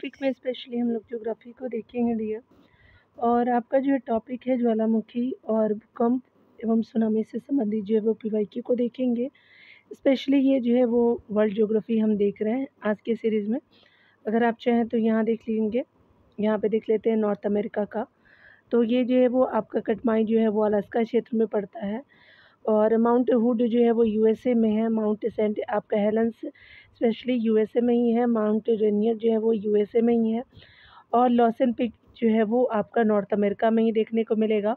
Topic में specially हम लोग ज्योग्राफी को देखेंगे डियर। और आपका जो टॉपिक है ज्वालामुखी और भूकंप एवं सुनामी से संबंधित जो है वो पीवाईक्यू को देखेंगे। स्पेशली ये जो है वो वर्ल्ड ज्योग्राफी हम देख रहे हैं आज के सीरीज़ में। अगर आप चाहें तो यहाँ देख लेंगे, यहाँ पे देख लेते हैं नॉर्थ अमेरिका का। तो ये जो है वो आपका कटमाई जो है वो अलास्का क्षेत्र में पड़ता है और माउंट हुड जो है वो यूएसए में है। माउंट सेंट आपका हेलेंस स्पेशली यूएसए में ही है। माउंट रेनियर जो है वो यूएसए में ही है और लॉसन पिक जो है वो आपका नॉर्थ अमेरिका में ही देखने को मिलेगा।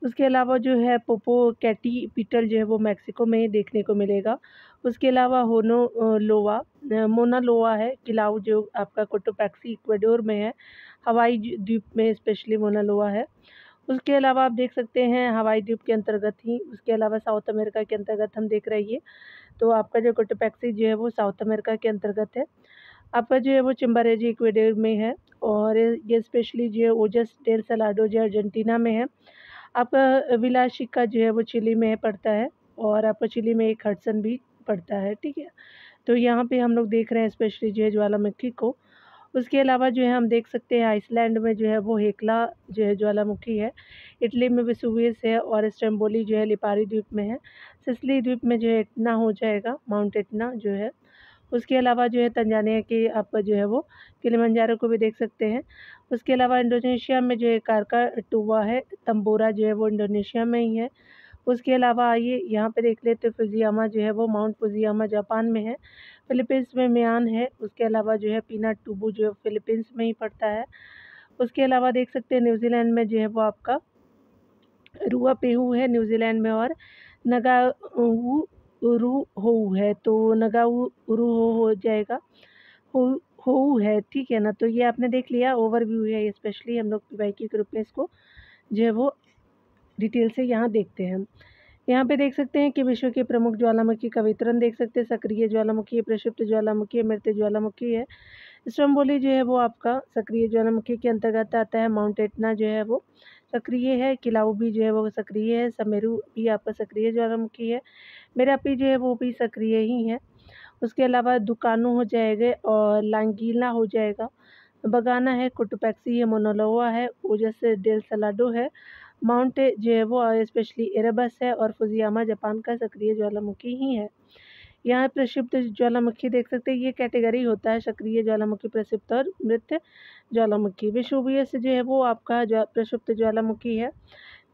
उसके अलावा जो है पोपोकैटीपिटल जो है वो मैक्सिको में ही देखने को मिलेगा। उसके अलावा मोना लोआ है किलाउ जो आपका कोटोपैक्सी इक्वाडोर में है। हवाई द्वीप में स्पेशली मोना लोआ है। उसके अलावा आप देख सकते हैं हवाई द्वीप के अंतर्गत ही, उसके अलावा साउथ अमेरिका के अंतर्गत हम देख रहे हैं। तो आपका जो कोटोपैक्सी जो है वो साउथ अमेरिका के अंतर्गत है। आपका जो है वो चिम्बारेजी इक्वेडोर में है और ये स्पेशली जो है ओजस डेल सलाडो जो अर्जेंटीना में है। आपका विलाशिका जो है वो चिली में पड़ता है और आपका चिली में एक हडसन भी पड़ता है, ठीक है। तो यहाँ पे हम लोग देख रहे हैं स्पेशली जो है ज्वालामुखी को। उसके अलावा जो है हम देख सकते हैं आइसलैंड में जो है वो हेक्ला जो है ज्वालामुखी है। इटली में वेसुवियस है और स्ट्रेम्बोली जो है लिपारी द्वीप में है। सिसिली द्वीप में जो है एटना हो जाएगा, माउंट एटना जो है। उसके अलावा जो है तंजानिया के आपका जो है वो किलिमंजारो को भी देख सकते हैं। उसके अलावा इंडोनेशिया में जो है कारकाटुआ है, तंबोरा जो है वो इंडोनेशिया में ही है। उसके अलावा आइए यहाँ पे देख लेते हैं फुजियामा जो है वो माउंट फुजियामा जापान में है। फिलीपींस में मियान है। उसके अलावा जो है पिनाटुबू जो है फिलीपींस में ही पड़ता है। उसके अलावा देख सकते हैं न्यूजीलैंड में जो है वो आपका रुआपेहू है न्यूजीलैंड में और नगाउरुहोउ है। तो नगाउरुहो हो जाएगा, हो होऊ है, ठीक है ना। तो ये आपने देख लिया, ओवरव्यू है ये। स्पेशली हम लोग पीवाईक्यू के रूप में इसको जो है वो डिटेल से यहाँ देखते हैं। यहाँ पे देख सकते हैं कि विश्व के प्रमुख ज्वालामुखी का वितरण देख सकते हैं। सक्रिय ज्वालामुखी है, प्रक्षुब्ध ज्वालामुखी है, मृत ज्वालामुखी है। स्ट्रोम्बोली जो है वो आपका सक्रिय ज्वालामुखी के अंतर्गत आता है। माउंट एटना जो है वो सक्रिय है। किलाउ भी जो है वो सक्रिय है। समेरू भी आपका सक्रिय ज्वालामुखी है। मेरापी जो है वो भी सक्रिय ही है। उसके अलावा दुकानू हो जाएगा और लांगीला हो जाएगा। बगाना है, कोटोपैक्सी है, मोनालोआ है, ओजस डेल सलाडो है। माउंट जो है वो स्पेशली एरेबस है और फुजियामा जापान का सक्रिय ज्वालामुखी ही है। यहाँ प्रक्षिप्त ज्वालामुखी देख सकते हैं, ये कैटेगरी होता है सक्रिय ज्वालामुखी, प्रक्षिप्त और मृत ज्वालामुखी। वेसुवियस जो है वो आपका प्रक्षिप्त ज्वालामुखी है।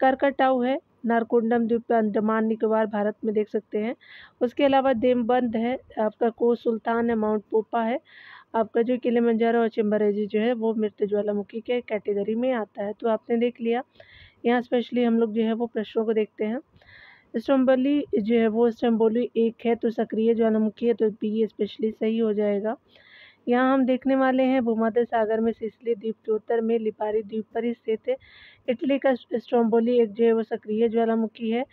करकटाऊ है, नारकोंडम द्वीप अंडमान निकोबार भारत में देख सकते हैं। उसके अलावा देवबंद है, आपका को सुल्तान है, माउंट पोपा है। आपका जो किलिमंजारो और चिम्बरेजी जो है वो मृत ज्वालामुखी के कैटेगरी में आता है। तो आपने देख लिया। यहाँ स्पेशली हम लोग जो है वो प्रश्नों को देखते हैं। स्ट्रोम्बोली जो है वो स्ट्रोम्बोली एक है तो सक्रिय ज्वालामुखी है, तो बी स्पेशली सही हो जाएगा। यहाँ हम देखने वाले हैं भूमध्य सागर में सिसिली द्वीप के उत्तर में लिपारी द्वीप पर स्थित है इटली का स्ट्रोम्बोली एक जो है वो सक्रिय ज्वालामुखी है।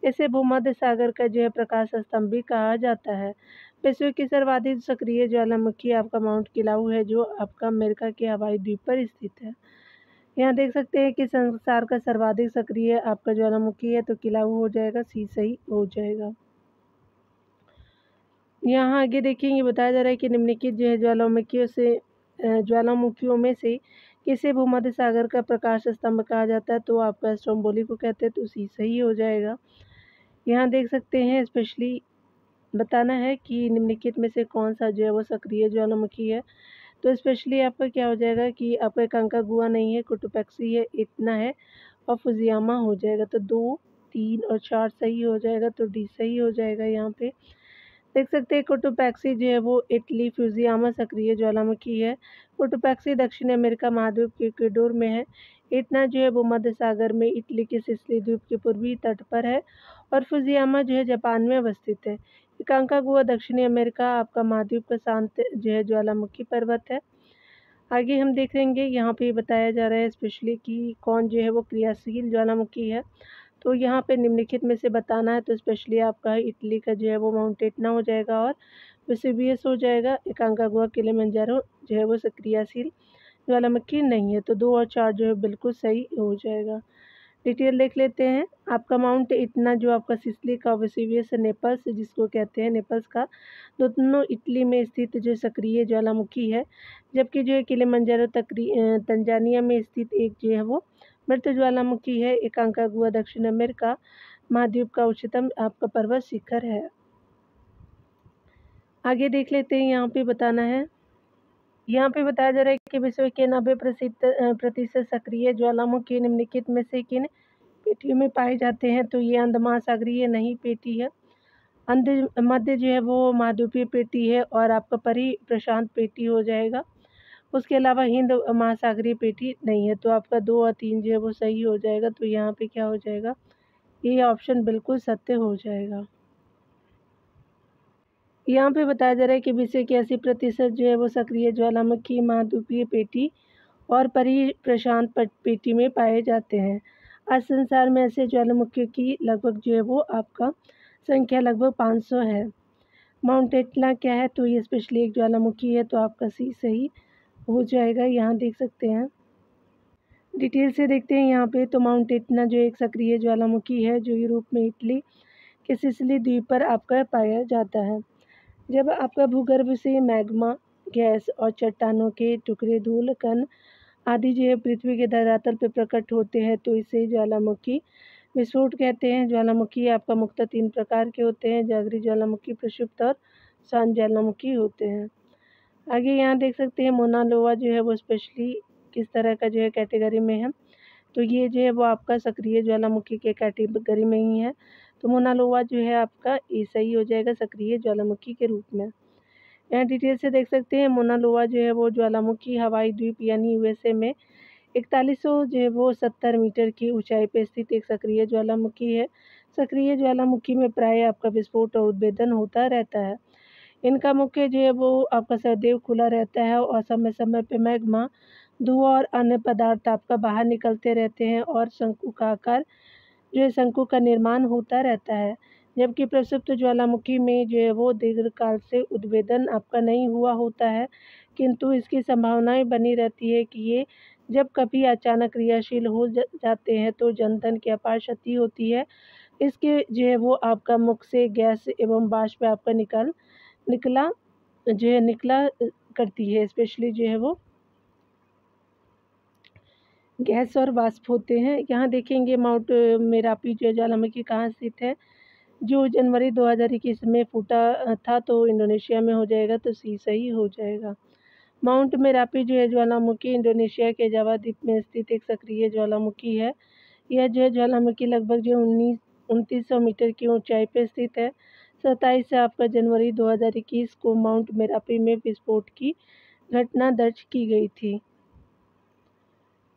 इसे भूमध्य सागर का जो है प्रकाश स्तंभ भी कहा जाता है। विश्व की सर्वाधिक सक्रिय ज्वालामुखी आपका माउंट किलाउ है जो आपका अमेरिका के हवाई द्वीप पर स्थित है। यहाँ देख सकते हैं कि संसार का सर्वाधिक सक्रिय आपका ज्वालामुखी है, तो किलाउ हो जाएगा, सी सही हो जाएगा। यहाँ आगे देखेंगे बताया जा रहा है कि निम्नलिखित जो है ज्वालामुखियों में से किसे भूमध्य सागर का प्रकाश स्तंभ कहा जाता है, तो आपका स्ट्रोम्बोली को कहते हैं, तो सी सही हो जाएगा। यहाँ देख सकते हैं स्पेशली बताना है कि निम्नलिखित में से कौन सा जो है वो सक्रिय ज्वालामुखी है। तो स्पेशली आपका क्या हो जाएगा कि आपका कांकागुआ नहीं है, कोटोपैक्सी है, इतना है और फुजियामा हो जाएगा। तो 2, 3 और 4 सही हो जाएगा, तो डी सही हो जाएगा। यहाँ पे देख सकते हैं कोटोपैक्सी जो है वो इटली, फुजियामा सक्रिय ज्वालामुखी है। कोटोपैक्सी दक्षिण अमेरिका महाद्वीप के इक्वाडोर में है। इटना जो है भूमध्य सागर में इटली के सिसिली द्वीप के पूर्वी तट पर है और फुजियामा जो है जापान में अवस्थित है। कांकागुआ दक्षिणी अमेरिका आपका महाद्वीप का शांत जो है ज्वालामुखी पर्वत है। आगे हम देखेंगे यहाँ पे बताया जा रहा है स्पेशली कि कौन जो है वो क्रियाशील ज्वालामुखी है। तो यहाँ पे निम्नलिखित में से बताना है, तो स्पेशली आपका इटली का जो है वो माउंट एटना हो जाएगा और वेसुवियस हो जाएगा। एकांकागुआ किलिमंजारो जो है वो क्रियाशील ज्वालामुखी नहीं है, तो 2 और 4 जो है बिल्कुल सही हो जाएगा। डिटेल देख लेते हैं। आपका माउंट इतना जो आपका सिसिली का वेसुवियस नेपल्स जिसको कहते हैं नेपल्स का, दोनों इटली में स्थित जो सक्रिय ज्वालामुखी है, जबकि जो है किलिमंजारो तंजानिया में स्थित एक जो है वो मृत ज्वालामुखी है। एकांकागुआ दक्षिण अमेरिका महाद्वीप का उच्चतम आपका पर्वत शिखर है। आगे देख लेते हैं, यहाँ पे बताना है, यहाँ पे बताया जा रहा है कि विश्व के 90% सक्रिय ज्वालामुखी निम्नलिखित में से किन पेटियों में पाए जाते हैं। तो ये अंध महासागरीय नहीं पेटी है, मध्य जो है वो महाद्वीपीय पेटी है और आपका परी प्रशांत पेटी हो जाएगा। उसके अलावा हिंद महासागरीय पेटी नहीं है। तो आपका 2 और 3 जो है वो सही हो जाएगा। तो यहाँ पे क्या हो जाएगा, ये ऑप्शन बिल्कुल सत्य हो जाएगा। यहाँ पे बताया जा रहा है कि विश्व के 80% जो है वो सक्रिय ज्वालामुखी महाद्वीपीय पेटी और परी प्रशांत पेटी में पाए जाते हैं। आज संसार में ऐसे ज्वालामुखियों की लगभग जो है वो आपका संख्या लगभग 500 है। माउंट एटना क्या है, तो ये स्पेशली एक ज्वालामुखी है। तो आपका सी सही हो जाएगा। यहाँ देख सकते हैं, डिटेल से देखते हैं यहाँ पे। तो माउंट एटना जो एक सक्रिय ज्वालामुखी है जो यूरोप में इटली के सिसिली द्वीप पर आपका पाया जाता है। जब आपका भूगर्भ से मैग्मा गैस और चट्टानों के टुकड़े धूल कण आदि जो है पृथ्वी के धरातल पर प्रकट होते हैं तो इसे ज्वालामुखी विस्फोट कहते हैं। ज्वालामुखी आपका मुख्यतः 3 प्रकार के होते हैं, जागृत ज्वालामुखी, प्रक्षुब्ध और शांत ज्वालामुखी होते हैं। आगे यहाँ देख सकते हैं, मोना लोवा जो है वो स्पेशली किस तरह का जो है कैटेगरी में है। तो ये जो है वो आपका सक्रिय ज्वालामुखी के कैटेगरी में ही है। तो मोना लोवा जो है आपका ये सही हो जाएगा सक्रिय ज्वालामुखी के रूप में। यहाँ डिटेल से देख सकते हैं, मोना लोवा जो है वो ज्वालामुखी हवाई द्वीप यानी यूएसए में 4100 जो है वो 70 मीटर की ऊंचाई पर स्थित एक सक्रिय ज्वालामुखी है। सक्रिय ज्वालामुखी में प्राय आपका विस्फोट और उद्भेदन होता रहता है। इनका मुख्य जो है वो आपका सदैव खुला रहता है और समय समय पे मैग्मा, धुआं और अन्य पदार्थ आपका बाहर निकलते रहते हैं और शंकु का आकार जो है शंकु का निर्माण होता रहता है। जबकि प्रक्षुब्ध ज्वालामुखी में जो है वो दीर्घकाल से उद्भेदन आपका नहीं हुआ होता है, किंतु इसकी संभावनाएं बनी रहती है कि ये जब कभी अचानक क्रियाशील हो जाते हैं तो जनधन की अपार क्षति होती है। इसके जो है वो आपका मुख से गैस एवं वाष्प आपका निकला करती है। स्पेशली जो है वो गैस और वाष्प होते हैं। यहाँ देखेंगे माउंट मेरापी जो ज्वालामुखी कहाँ स्थित है, जो जनवरी 2021 में फूटा था, तो इंडोनेशिया में हो जाएगा। तो सी सही हो जाएगा। माउंट मेरापी जो है ज्वालामुखी इंडोनेशिया के जावा द्वीप में स्थित एक सक्रिय ज्वालामुखी है। यह जो है ज्वालामुखी लगभग जो 2900 मीटर की ऊंचाई पर स्थित है। 27 से आपका जनवरी 2021 को माउंट मेरापी में विस्फोट की घटना दर्ज की गई थी।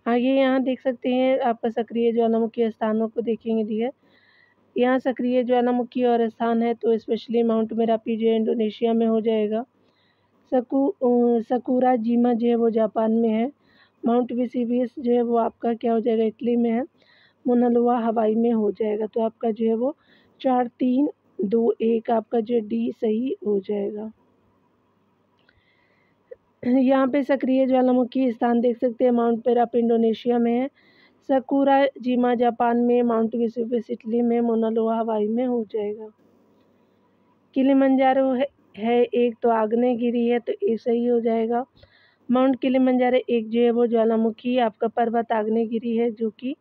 आगे यहाँ देख सकते हैं, आपका सक्रिय ज्वालामुखी स्थानों को देखेंगे डियर। यहाँ सक्रिय ज्वालामुखी और स्थान है तो स्पेशली माउंट मेरापी जो है इंडोनेशिया में हो जाएगा। सकुरा जिमा जो है वो जापान में है। माउंट वेसुवियस जो है वो आपका क्या हो जाएगा, इटली में है। मोना लोआ हवाई में हो जाएगा। तो आपका जो है वो 4, 3, 2, 1 आपका जो डी सही हो जाएगा। यहाँ पे सक्रिय ज्वालामुखी स्थान देख सकते हैं, माउंट मेरापी इंडोनेशिया में है, सकुरा जिमा जापान में, माउंट वेसुवियस इटली में, मोना लोआ हवाई में हो जाएगा। किलिमंजारो है एक तो आग्नेयगिरी है तो ये सही हो जाएगा। माउंट किलिमंजारो एक जो है वो ज्वालामुखी आपका पर्वत आग्नेयगिरी है जो कि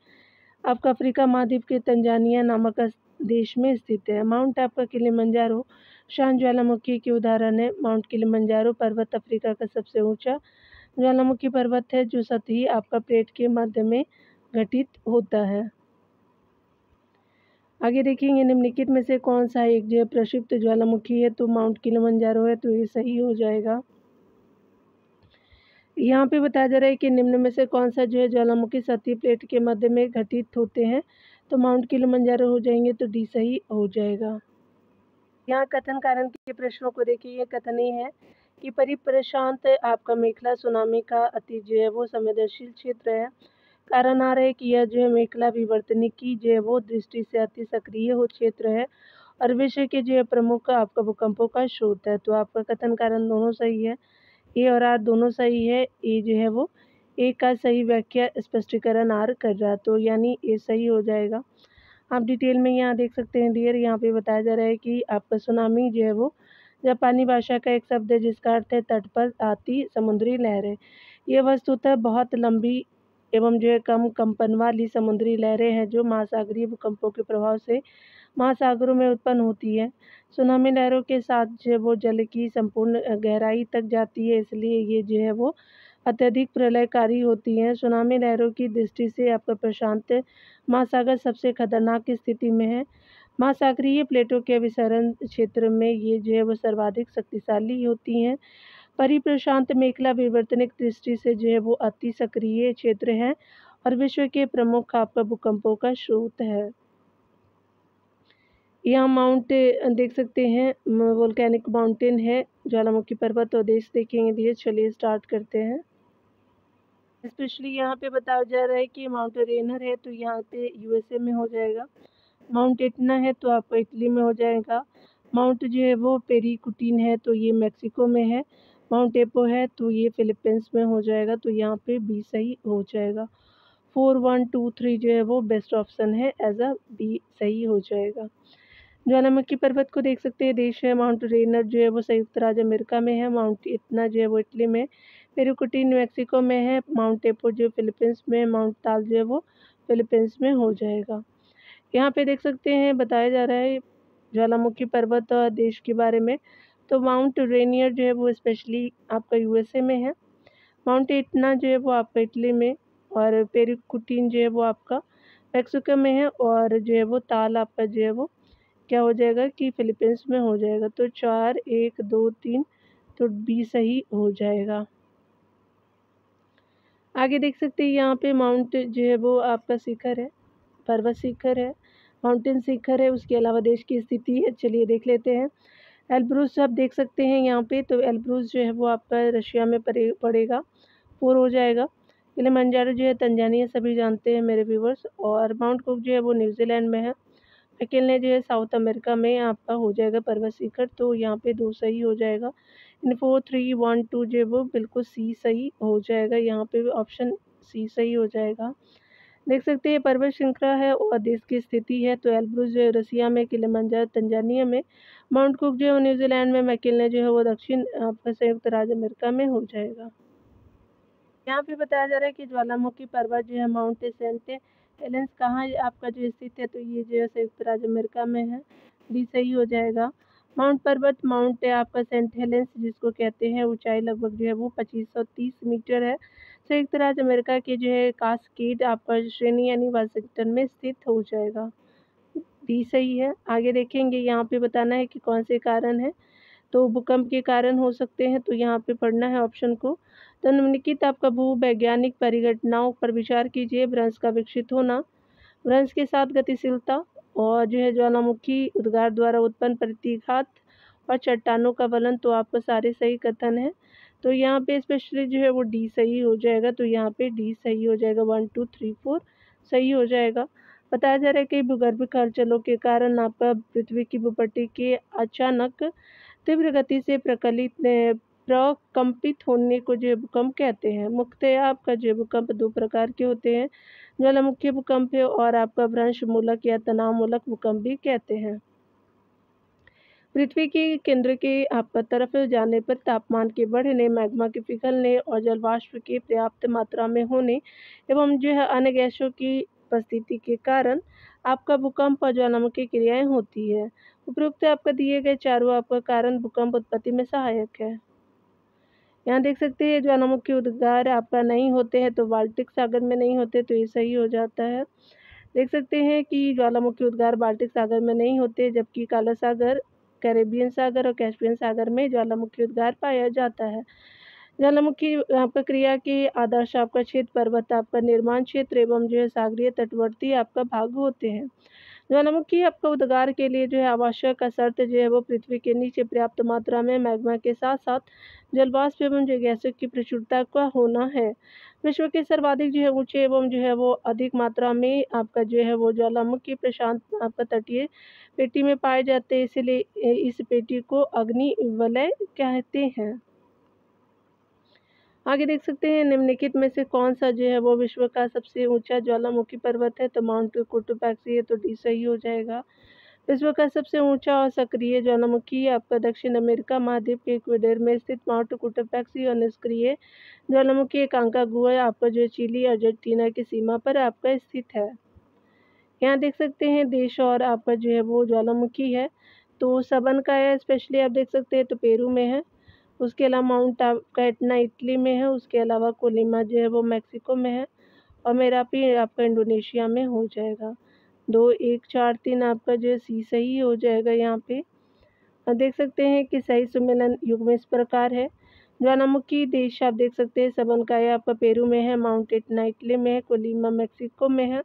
आपका अफ्रीका महाद्वीप के तंजानिया नामक देश में स्थित है। माउंट आपका किलिमंजारो शांत ज्वालामुखी के उदाहरण है। माउंट किलिमंजारो पर्वत अफ्रीका का सबसे ऊंचा ज्वालामुखी पर्वत है जो सतही आपका प्लेट के मध्य में घटित होता है। आगे देखेंगे, निम्नलिखित में से कौन सा एक जो प्रक्षुब्ध ज्वालामुखी है, तो माउंट किलिमंजारो है। तो ये सही हो जाएगा। यहाँ पे बताया जा रहा है कि निम्न में से कौन सा जो है ज्वालामुखी सतही प्लेट के मध्य में घटित होते हैं, तो माउंट किलिमंजारो हो जाएंगे। तो डी सही हो जाएगा। यहाँ कथन कारण के प्रश्नों को देखिए। ये कथन ये है कि परिप्रशांत आपका मेखला सुनामी का अति जो है वो संवेदनशील क्षेत्र है। कारण आ रहा है कि यह जो है मेखला विवर्तनिकी जो है वो दृष्टि से अति सक्रिय हो क्षेत्र है और विश्व के जो है प्रमुख आपका भूकंपों का स्रोत है। तो आपका कथन कारण दोनों सही है, ए और आर दोनों सही है। ए जो है वो ए का सही व्याख्या स्पष्टीकरण आर कर रहा, तो यानी ए सही हो जाएगा। आप डिटेल में यहाँ देख सकते हैं डियर, यहाँ पे बताया जा रहा है कि आपका सुनामी जो है वो जापानी भाषा का एक शब्द है जिसका अर्थ है तट पर आती समुद्री लहरें। ये वस्तुतः बहुत लंबी एवं जो है कम कंपन वाली समुद्री लहरें हैं जो महासागरीय भूकंपों के प्रभाव से महासागरों में उत्पन्न होती है। सुनामी लहरों के साथ जो है वो जल की संपूर्ण गहराई तक जाती है, इसलिए ये जो है वो अत्यधिक प्रलयकारी होती हैं। सुनामी लहरों की दृष्टि से आपका प्रशांत महासागर सबसे खतरनाक स्थिति में है। महासागरीय प्लेटों के अभिसरण क्षेत्र में ये जो है वो सर्वाधिक शक्तिशाली होती हैं। परिप्रशांत मेखला विवर्तनिक दृष्टि से जो है वो अति सक्रिय क्षेत्र है और विश्व के प्रमुख आपका भूकंपों का स्रोत है। यहाँ माउंट देख सकते हैं, वोल्केनिक माउंटेन है, ज्वालामुखी पर्वत और देश देखेंगे दिए। चलिए स्टार्ट करते हैं। स्पेशली यहाँ पे बताया जा रहा है कि माउंट रेनर है तो यहाँ पे यूएसए में हो जाएगा। माउंट एटना है तो आपको इटली में हो जाएगा। माउंट जो है वो पेरिकुटीन है तो ये मैक्सिको में है। माउंट एपो है तो ये फिलीपींस में हो जाएगा, तो यहाँ पे बी सही हो जाएगा। 4 1 2 3 जो है वो बेस्ट ऑप्शन है, एज अ बी सही हो जाएगा। ज्वालामुखी पर्वत को देख सकते हैं, देश है माउंट रेनर जो है वो संयुक्त राज्य अमेरिका में है। माउंट इतना जो है वो इटली में, पेरिकुटीन मैक्सिको में है। माउंट एपो जो फिलीपींस में, माउंट ताल जो है वो फिलीपींस में हो जाएगा। यहाँ पे देख सकते हैं बताया जा रहा है ज्वालामुखी पर्वत और देश के बारे में, तो माउंट रेनियर जो है वो स्पेशली आपका यूएसए में है। माउंट इटना जो है वो आपका इटली में, और पेरिकुटीन जो है वो आपका मैक्सिको में है, और जो है वो ताल आपका जो है वो क्या हो जाएगा कि फिलीपींस में हो जाएगा। तो 4 1 2 3, तो बी सही हो जाएगा। आगे देख सकते हैं यहाँ पे माउंट जो है वो आपका शिखर है, पर्वत शिखर है, माउंटेन शिखर है, उसके अलावा देश की स्थिति है। चलिए देख लेते हैं। एल्ब्रूस आप देख सकते हैं यहाँ पे, तो एल्ब्रूस जो है वो आपका रशिया में पड़ेगा, 4 हो जाएगा। किलिमंजारो जो है तंजानिया सभी जानते हैं मेरे व्यूवर्स, और माउंट कुक जो है वो न्यूजीलैंड में है। मैकिन्ले जो है साउथ अमेरिका में आपका हो जाएगा पर्वत शिखर, तो यहाँ पे 2 सही हो जाएगा। इन 4 3 1 2 जो है वो बिल्कुल सी सही हो जाएगा, यहाँ पे भी ऑप्शन सी सही हो जाएगा। देख सकते हैं पर्वत श्रृंखला है और देश की स्थिति है, तो एल्ब्रूस जो है रसिया में, किलिमंजारो तंजानिया में, माउंट कुक जो है वो न्यूजीलैंड में, मैकिन्ले जो है वो दक्षिण आपका संयुक्त राज्य अमेरिका में हो जाएगा। यहाँ पे बताया जा रहा है कि ज्वालामुखी पर्वत जो है माउंट सेंट हेलेंस कहाँ आपका जो स्थित है, तो ये जो है संयुक्त राज्य अमेरिका में है, डी सही हो जाएगा। माउंट पर्वत माउंट है आपका सेंट हेलेंस जिसको कहते हैं, ऊंचाई लगभग जो है वो 2530 मीटर है। संयुक्त राज्य अमेरिका के जो है कास्केड आपका श्रेणी यानी वाशिंगटन में स्थित हो जाएगा, डी सही है। आगे देखेंगे, यहाँ पे बताना है कि कौन से कारण है, तो भूकंप के कारण हो सकते हैं, तो यहाँ पे पढ़ना है ऑप्शन को। तो निम्नलिखित आपका भूवैज्ञानिक परिघटनाओं पर विचार कीजिए। भ्रंश का विकसित होना, भ्रंश के साथ गतिशीलता, और जो है ज्वालामुखी उद्गार द्वारा उत्पन्न प्रतिघात, और चट्टानों का वलन, तो आपका सारे सही कथन है। तो यहाँ पे स्पेशली जो है वो डी सही हो जाएगा, तो यहाँ पे डी सही हो जाएगा। 1 2 3 4 सही हो जाएगा। बताया जा रहा है कि भूगर्भिक हलचलों के कारण आपका पृथ्वी की भूपट्टी के अचानक तीव्र गति से प्रकंपित होने को जो भूकंप कहते हैं। मुख्यतः आपका जो भूकंप 2 प्रकार के होते हैं, ज्वालामुखी भूकंप है और आपका भ्रंश मूलक या तनाव मूलक भूकंप भी कहते हैं। पृथ्वी के केंद्र के आपका तरफ जाने पर तापमान के बढ़ने, मैग्मा के पिघलने और जलवाष्प के पर्याप्त मात्रा में होने एवं जो है अन्य गैसों की उपस्थिति के कारण आपका भूकंप और ज्वालामुखी क्रियाएं होती है। उपरोक्त आपका दिए गए चारों आपका कारण भूकंप उत्पत्ति में सहायक है। यहाँ देख सकते हैं ज्वालामुखी उद्गार आपका नहीं होते हैं, तो बाल्टिक सागर में नहीं होते, तो ये सही हो जाता है। देख सकते हैं कि ज्वालामुखी उद्गार बाल्टिक सागर में नहीं होते, जबकि काला सागर, कैरेबियन सागर और कैस्पियन सागर में ज्वालामुखी उद्गार पाया जाता है। ज्वालामुखी आपका क्रिया के आदर्श आपका क्षेत्र पर्वत आपका निर्माण क्षेत्र एवं जो है सागरीय तटवर्ती आपका भाग होते हैं। ज्वालामुखी आपका उद्गार के लिए जो है आवश्यक शर्त जो है वो पृथ्वी के नीचे पर्याप्त मात्रा में मैग्मा के साथ साथ जलवाष्प एवं जो गैसों की प्रचुरता का होना है। विश्व के सर्वाधिक जो है ऊंचे एवं जो है वो अधिक मात्रा में आपका जो है वो ज्वालामुखी प्रशांत आपका तटीय पेटी में पाए जाते हैं, इसलिए इस पेटी को अग्नि वलय कहते हैं। आगे देख सकते हैं निम्नलिखित में से कौन सा जो है वो विश्व का सबसे ऊंचा ज्वालामुखी पर्वत है, तो माउंट कोटोपैक्सी है, तो डी सही हो जाएगा। विश्व का सबसे ऊंचा और सक्रिय ज्वालामुखी आपका दक्षिण अमेरिका महाद्वीप के इक्वेडर में स्थित माउंट कोटोपैक्सी और निष्क्रिय ज्वालामुखी एकांकागुआ आपका जो चिली अर्जेंटीना की सीमा पर आपका स्थित है। यहाँ देख सकते हैं देश और आपका जो है वो ज्वालामुखी है, तो सबन का है, स्पेशली आप देख सकते हैं तो पेरू में है। उसके अलावा माउंट आपका एटना इटली में है, उसके अलावा कोलिमा जो है वो मैक्सिको में है, और मेरापी आपका इंडोनेशिया में हो जाएगा। 2 1 4 3 आपका जो है सी सही हो जाएगा यहाँ पे। देख सकते हैं कि सही सम्मेलन युग्म इस प्रकार है। ज्वालामुखी देश आप देख सकते हैं सबनकाय आपका पेरू में है, माउंट एटना इटली में है, कोलिमा मैक्सिको में है,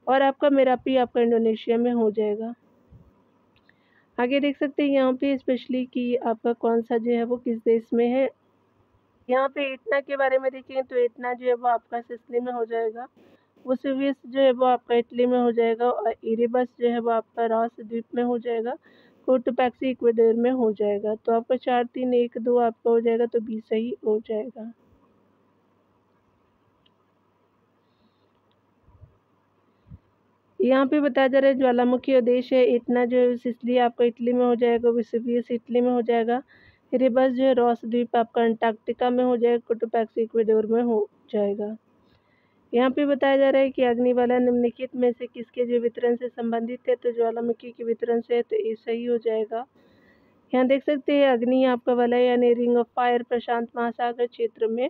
और आपका मेरापी आपका इंडोनेशिया में हो जाएगा। आगे देख सकते हैं यहाँ पे स्पेशली कि आपका कौन सा जो है वो किस देश में है। यहाँ पे एटना के बारे में देखें तो एटना जो है वो आपका सिसिली में हो जाएगा, वेसुवियस जो है वो आपका इटली में हो जाएगा, और इरेबस जो है वो आपका रॉस द्वीप में हो जाएगा, कोटोपैक्सी इक्वेडर में हो जाएगा। तो आपका 4 3 1 2 आपका हो जाएगा, तो बी सही हो जाएगा। यहाँ पे बताया जा रहा है ज्वालामुखी और देश है इतना जो है सिसिली आपका इटली में हो जाएगा, वेसुवियस इटली में हो जाएगा, इरेबस जो है रॉस द्वीप आपका अंटार्कटिका में हो जाएगा, कोटोपैक्सी इक्वेडोर में हो जाएगा। यहाँ पे बताया जा रहा है कि अग्निवाला निम्नलिखित में से किसके जो वितरण से संबंधित है, तो ज्वालामुखी के वितरण से है, तो ये सही हो जाएगा। यहाँ देख सकते हैं अग्नि आपका वलय यानी रिंग ऑफ फायर प्रशांत महासागर क्षेत्र में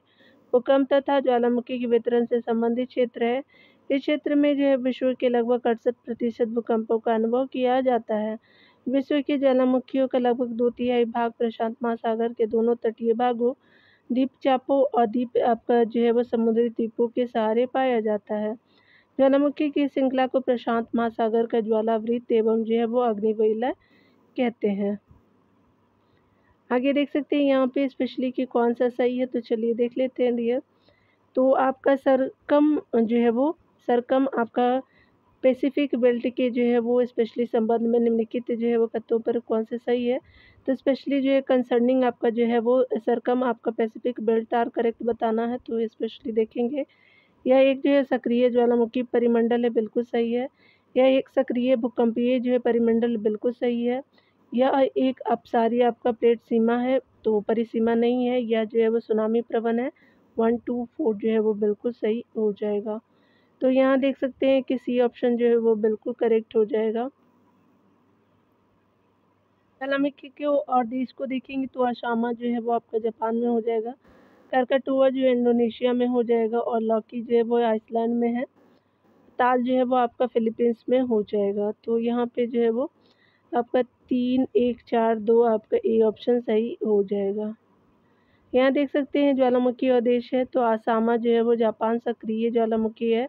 भूकंप तथा ज्वालामुखी के वितरण से संबंधित क्षेत्र है। इस क्षेत्र में जो है विश्व के लगभग 68% भूकंपों का अनुभव किया जाता है। विश्व के ज्वालामुखियों का लगभग 2/3 भाग प्रशांत महासागर के दोनों तटीय भागों द्वीपचापों और द्वीप आपका जो है वो समुद्री द्वीपों के सहारे पाया जाता है। ज्वालामुखी की श्रृंखला को प्रशांत महासागर का ज्वालावृत एवं जो है वो अग्निवलय कहते हैं। आगे देख सकते हैं यहाँ पे स्पेशली कि कौन सा सही है, तो चलिए देख लेते हैं डियर। तो आपका सरकम जो है वो सरकम आपका पैसिफिक बेल्ट के जो है वो स्पेशली संबंध में निम्नलिखित जो है वो कथनों पर कौन से सही है, तो स्पेशली जो है कंसर्निंग आपका जो है वो सरकम आपका पैसिफिक बेल्ट आर करेक्ट बताना है, तो स्पेशली देखेंगे। यह एक जो है सक्रिय ज्वालामुखी परिमंडल है, बिल्कुल सही है। यह एक सक्रिय भूकंपीय जो है परिमंडल, बिल्कुल सही है। यह एक अपसारी आपका प्लेट सीमा है, तो परिसीमा नहीं है। यह जो है वो सुनामी प्रवण है। 1 2 4 जो है वो बिल्कुल सही हो जाएगा। तो यहाँ देख सकते हैं कि सी ऑप्शन जो है वो बिल्कुल करेक्ट हो जाएगा। ज्वालामुखी को और देश को देखेंगे तो अशामा जो है वो आपका जापान में हो जाएगा, करकाटुआ जो है इंडोनेशिया में हो जाएगा, और लॉकी जो है वो आइसलैंड में है, ताल जो है वो आपका फिलीपींस में हो जाएगा। तो यहाँ पे जो है वो आपका 3 1 4 2 आपका ए ऑप्शन सही हो जाएगा। यहाँ देख सकते हैं ज्वालामुखी और देश है, तो आसामा जो है वो जापान सक्रिय ज्वालामुखी है,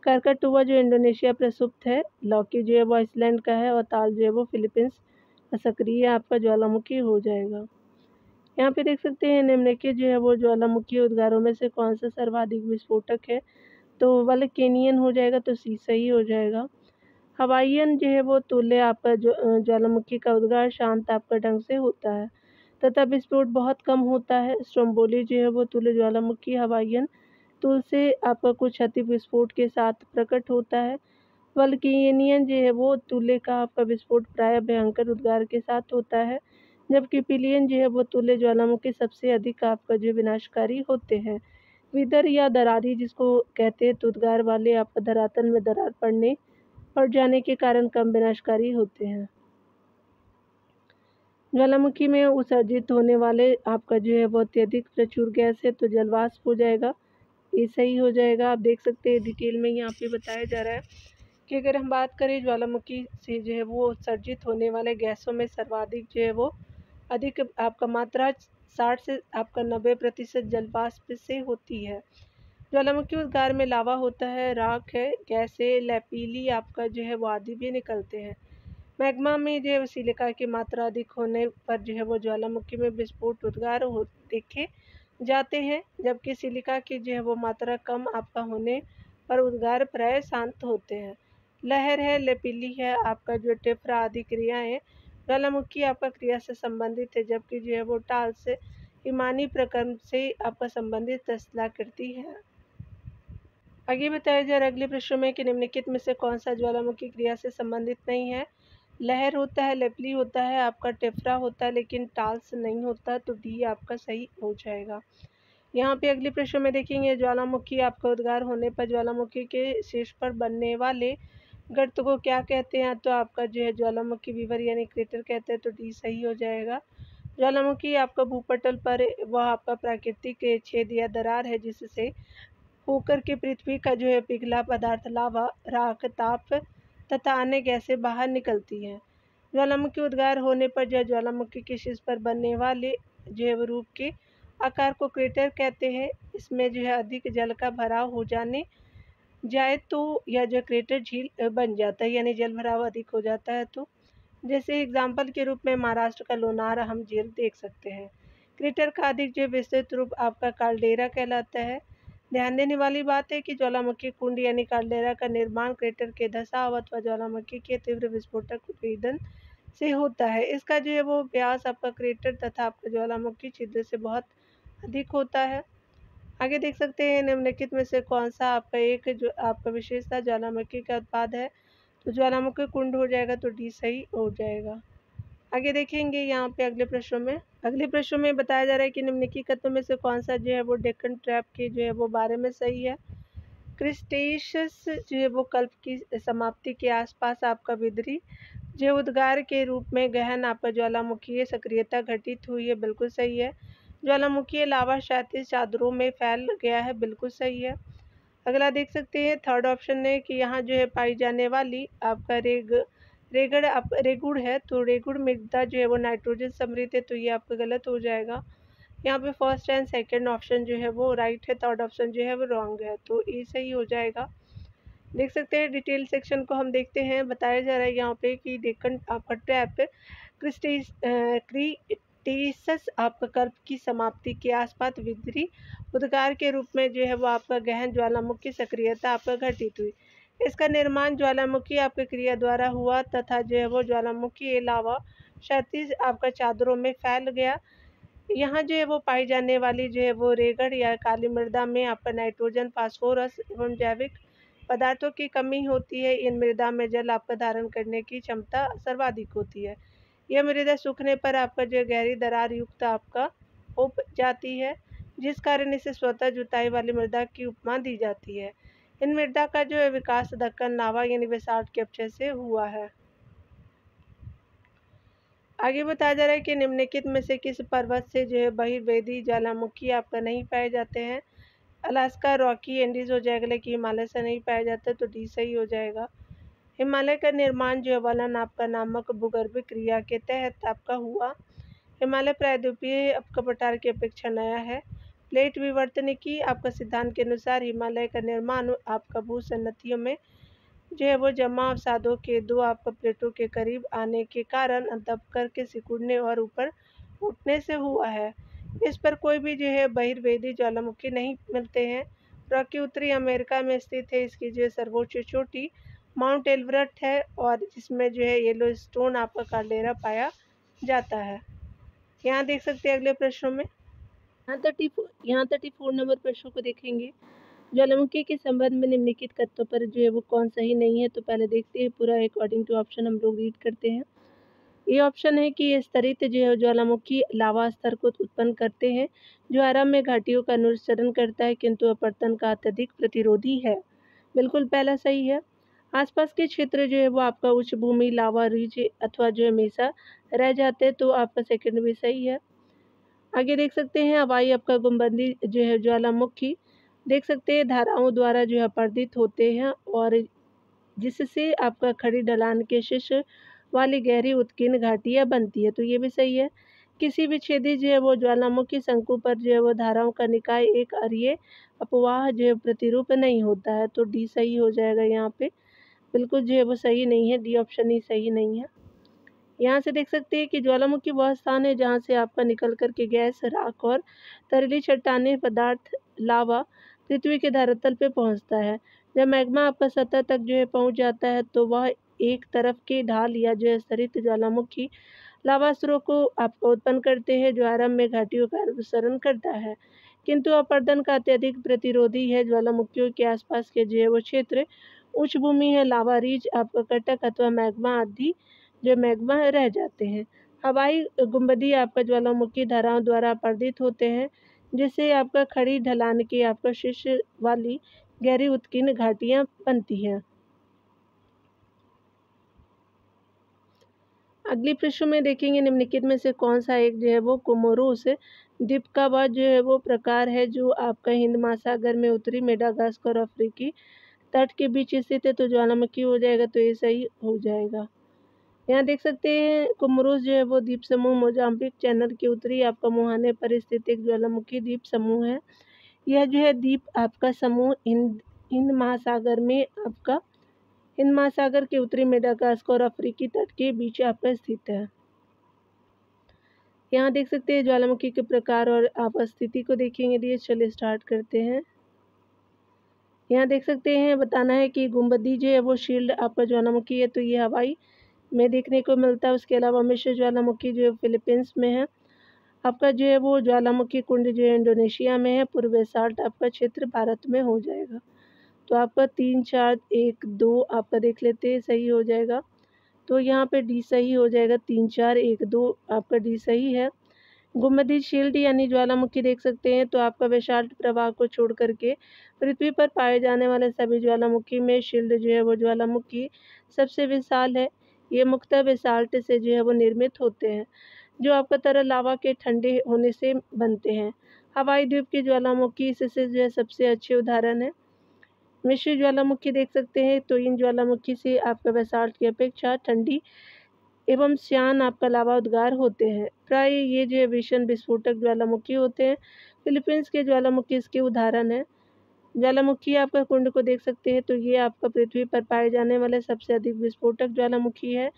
करकाटुआ जो इंडोनेशिया प्रसुप्त है, लॉकी जो है वो आइसलैंड का है, और ताल जो है वो फिलीपींस सक्रिय आपका ज्वालामुखी हो जाएगा। यहाँ पे देख सकते हैं निम्नलिखित जो है वो ज्वालामुखी उद्गारों में से कौन सा सर्वाधिक विस्फोटक है, तो वल्केनियन हो जाएगा, तो सी सही हो जाएगा। हवाईयन जो है वो तुल्य आपका ज्वालामुखी का उद्गार शांत आपका ढंग से होता है तथा विस्फोट बहुत कम होता है। स्ट्रोम्बोली जो है वो तुल्य ज्वालामुखी हवाईयन तुल से आपका कुछ अति विस्फोट के साथ प्रकट होता है। वल्केनियन जो है वो तुल्य का आपका विस्फोट प्राय भयंकर उद्गार के साथ होता है, जबकि पिलियन जो है वो तुल्य ज्वालामुखी सबसे अधिक आपका जो विनाशकारी होते हैं। विदर या दरारी जिसको कहते हैं, तो उद्गार वाले आपका धरातल में दरार पड़ जाने के कारण कम विनाशकारी होते हैं। ज्वालामुखी में उत्सर्जित होने वाले आपका जो है वो अत्यधिक प्रचुर गैस है, तो जलवाष्प हो जाएगा, ये सही हो जाएगा। आप देख सकते हैं डिटेल में यहाँ पे बताया जा रहा है कि अगर हम बात करें ज्वालामुखी से जो है वो उत्सर्जित होने वाले गैसों में सर्वाधिक जो है वो अधिक आपका मात्रा 60 से आपका 90% जलवाष्प से होती है। ज्वालामुखी उद्गार में लावा होता है, राख है, गैसें, लैपीली आपका जो है वो आदि भी निकलते हैं। मैग्मा में जो है सिलिका की मात्रा अधिक होने पर जो है वो ज्वालामुखी में विस्फोट उद्गार हो देखे जाते हैं, जबकि सिलिका की जो है वो मात्रा कम आपका होने पर उद्गार प्राय शांत होते हैं। लहर है, लैपीली है, आपका जो टेफ्रा आदि क्रियाएं ज्वालामुखी आपका क्रिया से संबंधित है, जबकि जो है वो टाल से हिमानी प्रक्रम से आपका संबंधित स्थलाकृति है। आगे बताया जा रहा है अगले प्रश्न में कि निम्नलिखित में से कौन सा ज्वालामुखी क्रिया से संबंधित नहीं है। लहर होता है, लेपली होता है, आपका टेफ्रा होता है, लेकिन टाल्स नहीं होता, तो डी आपका सही हो जाएगा। यहाँ पे अगले प्रश्न में देखेंगे ज्वालामुखी आपका उद्गार होने पर ज्वालामुखी के शीर्ष पर बनने वाले गर्त को क्या कहते हैं, तो आपका जो है ज्वालामुखी विवर यानी क्रेटर कहते हैं, तो डी सही हो जाएगा। ज्वालामुखी आपका भूपटल पर वह आपका प्राकृतिक छेद या दरार है जिससे होकर के पृथ्वी का जो है पिघला पदार्थ लावा, राख, ताप तथा अन्य गैसें बाहर निकलती हैं। ज्वालामुखी उद्गार होने पर जो ज्वालामुखी के शीर्ष पर बनने वाले जैव रूप के आकार को क्रेटर कहते हैं। इसमें जो है अधिक जल का भराव हो जाए तो यह जो क्रेटर झील बन जाता है, यानी जल भराव अधिक हो जाता है तो। जैसे एग्जाम्पल के रूप में महाराष्ट्र का लोनार हम झील देख सकते हैं। क्रेटर का अधिक जो विस्तृत रूप आपका काल्डेरा कहलाता है। ध्यान देने वाली बात है कि ज्वालामुखी कुंड यानी काल्डेरा का निर्माण क्रेटर के धसाव अथवा ज्वालामुखी के तीव्र विस्फोटक उत्पीड़न से होता है। इसका जो है वो व्यास आपका क्रेटर तथा आपका ज्वालामुखी छिद्र से बहुत अधिक होता है। आगे देख सकते हैं निम्नलिखित में से कौन सा आपका एक जो आपका विशेषता ज्वालामुखी का उत्पाद है, तो ज्वालामुखी कुंड हो जाएगा, तो डी सही हो जाएगा। आगे देखेंगे यहाँ पे अगले प्रश्न में बताया जा रहा है कि निम्नलिखित में से कौन सा जो है वो डेक्कन ट्रैप के जो है वो बारे में सही है। क्रिस्टेशियस जो है वो कल्प की समाप्ति के आसपास आपका विद्री जो उद्गार के रूप में गहन आपका ज्वालामुखीय सक्रियता घटित हुई है, बिल्कुल सही है। ज्वालामुखीय लावा क्षैतिज चादरों में फैल गया है, बिल्कुल सही है। अगला देख सकते हैं थर्ड ऑप्शन है कि यहाँ जो है पाई जाने वाली आपका रेगुड़ है, तो रेगुड़ मृदा जो है वो नाइट्रोजन समृद्ध है, तो ये आपका गलत हो जाएगा। यहाँ पे फर्स्ट एंड सेकंड ऑप्शन जो है वो राइट है, थर्ड ऑप्शन जो है वो रॉन्ग है, तो ये सही हो जाएगा। देख सकते हैं डिटेल सेक्शन को हम देखते हैं। बताया जा रहा है यहाँ पे कि डेक्कन आपका ट्रैप क्रिटेशियस आपका कल्प की समाप्ति के आसपास विद्री उद्गार के रूप में जो है वो आपका गहन ज्वालामुखी सक्रियता आपका घटित हुई। इसका निर्माण ज्वालामुखी आपकी क्रिया द्वारा हुआ तथा जो है वो ज्वालामुखी लावा क्षैतिज आपका चादरों में फैल गया। यहाँ जो है वो पाई जाने वाली जो है वो रेगड़ या काली मृदा में आपका नाइट्रोजन, फास्फोरस एवं जैविक पदार्थों की कमी होती है। इन मृदा में जल आपका धारण करने की क्षमता सर्वाधिक होती है। यह मृदा सूखने पर आपका जो गहरी दरार युक्त आपका उप जाती है, जिस कारण इसे स्वतः जुताई वाली मृदा की उपमा दी जाती है। इन मृदा का जो है विकास दक्कन लावा यानी बेसाल्ट कैप्चर से हुआ है। आगे बताया जा रहा है कि निम्नलिखित में से किस पर्वत से जो है बहिर्वेदी ज्वालामुखी आपका नहीं पाए जाते हैं। अलास्का, रॉकी, एंडीज हो जाएगा, लेकिन हिमालय से नहीं पाया जाता, तो डी सही हो जाएगा। हिमालय का निर्माण जो है वलन आपका नामक भूगर्भिक क्रिया के तहत आपका हुआ। हिमालय प्रायद्वीपीय आपका पठार की अपेक्षा नया है। प्लेट विवर्तनिकी आपका सिद्धांत के अनुसार हिमालय का निर्माण आपका भूसन्नतियों में जो है वो जमा अवसादों के दो आपका प्लेटों के करीब आने के कारण दब करके सिकुड़ने और ऊपर उठने से हुआ है। इस पर कोई भी जो है बहिर्वेदी ज्वालामुखी नहीं मिलते हैं। रॉकी उत्तरी अमेरिका में स्थित है। इसकी जो है सर्वोच्च चोटी माउंट एल्बर्ट है और जिसमें जो है येलोस्टोन आपका काल्डेरा पाया जाता है। यहाँ देख सकते हैं अगले प्रश्नों में यहाँ 34 नंबर प्रश्नों को देखेंगे। ज्वालामुखी के संबंध में निम्नलिखित तथ्यों पर जो है वो कौन सही नहीं है, तो पहले देखते हैं पूरा अकॉर्डिंग टू ऑप्शन हम लोग रीड करते हैं। ये ऑप्शन है कि ये स्तरित जो है ज्वालामुखी लावा स्तर को उत्पन्न करते हैं जो आरंभ में घाटियों का अनुसरण करता है, किंतु अपरतन का अत्यधिक प्रतिरोधी है, बिल्कुल पहला सही है। आसपास के क्षेत्र जो है वो आपका उच्च भूमि लावा रिज अथवा जो है मेसा रह जाते हैं, तो आपका सेकंड भी सही है। आगे देख सकते हैं हवाई आपका गुम्बदी जो है ज्वालामुखी देख सकते हैं धाराओं द्वारा जो है अपर्दित होते हैं और जिससे आपका खड़ी ढलान के शीर्ष वाली गहरी उत्कीर्ण घाटियाँ बनती है, तो ये भी सही है। किसी भी छेदी जो है वो ज्वालामुखी शंकु पर जो है वो धाराओं का निकाय एक अरीय अपवाह जो है प्रतिरूप नहीं होता है, तो डी सही हो जाएगा। यहाँ पे बिल्कुल जो है वो सही नहीं है, डी ऑप्शन ही सही नहीं है। यहाँ से देख सकते हैं कि ज्वालामुखी वह स्थान है जहाँ से आपका निकल कर के गैस, राख और तरली चट्टानी पदार्थ लावा पृथ्वी के धरातल पे पहुँचता है। जब मैग्मा आपका सतह तक जो है पहुँच जाता है, तो वह एक तरफ की ढाल या जो है स्तरित ज्वालामुखी लावा स्रोत को आपका उत्पन्न करते हैं जो आरंभ में घाटियों का अनुसरण करता है, किंतु अपरदन का अत्यधिक प्रतिरोधी है। ज्वालामुखियों के आसपास के जो है वो क्षेत्र उच्च भूमि है, लावा रिज आपका कटक अथवा मैग्मा आदि जो मैग्मा रह जाते हैं। हवाई गुंबदी आपका ज्वालामुखी धाराओं द्वारा अपरदित होते हैं, जिससे आपका खड़ी ढलान की आपका शीर्ष वाली गहरी उत्कीर्ण घाटियां बनती हैं। अगली पृष्ठ में देखेंगे निम्नलिखित में से कौन सा एक जो है वो कोमोरोस द्वीप का वह जो है वो प्रकार है जो आपका हिंद महासागर में उत्तरी मेडागास्कर और अफ्रीकी तट के बीच स्थित है। तो ज्वालामुखी हो जाएगा, तो ये सही हो जाएगा। यहाँ देख सकते हैं कोमोरोस जो है वो द्वीप समूह मोजाम्बिक चैनल के उत्तरी आपका मुहाने पर स्थित एक ज्वालामुखी द्वीप समूह है। यह जो है द्वीप आपका समूह हिंद महासागर में आपका हिंद महासागर के उत्तरी मेडागास्कर और अफ्रीकी तट के बीच आपका स्थित है। यहाँ देख सकते हैं ज्वालामुखी के प्रकार और आप स्थिति को देखेंगे। चलिए स्टार्ट करते हैं। यहाँ देख सकते हैं बताना है कि गुंबदी जो है वो शील्ड आपका ज्वालामुखी है, तो ये हवाई में देखने को मिलता है। उसके अलावा मिश्र ज्वालामुखी जो है फिलीपींस में है। आपका जो है वो ज्वालामुखी कुंड जो है इंडोनेशिया में है। पूर्व बेसाल्ट आपका क्षेत्र भारत में हो जाएगा। तो आपका 3 4 1 2 आपका देख लेते हैं, सही हो जाएगा। तो यहाँ पे डी सही हो जाएगा। 3 4 1 2 आपका डी सही है। गुंबदी शील्ड यानी ज्वालामुखी देख सकते हैं, तो आपका बेसाल्ट प्रवाह को छोड़ करके पृथ्वी पर पाए जाने वाले सभी ज्वालामुखी में शील्ड जो है वो ज्वालामुखी सबसे विशाल है। ये मुख्यतः बेसाल्ट से जो है वो निर्मित होते हैं, जो आपका तरल लावा के ठंडे होने से बनते हैं। हवाई द्वीप की ज्वालामुखी इससे जो है सबसे अच्छे उदाहरण है। मिश्र ज्वालामुखी देख सकते हैं, तो इन ज्वालामुखी से आपका बेसाल्ट की अपेक्षा ठंडी एवं श्यान आपका लावा उद्गार होते हैं। प्राय ये जो है भीषण विस्फोटक ज्वालामुखी होते हैं। फिलीपींस के ज्वालामुखी इसके उदाहरण है। ज्वालामुखी आपका कुंड को देख सकते हैं, तो ये आपका पृथ्वी पर पाए जाने वाले सबसे अधिक विस्फोटक ज्वालामुखी है।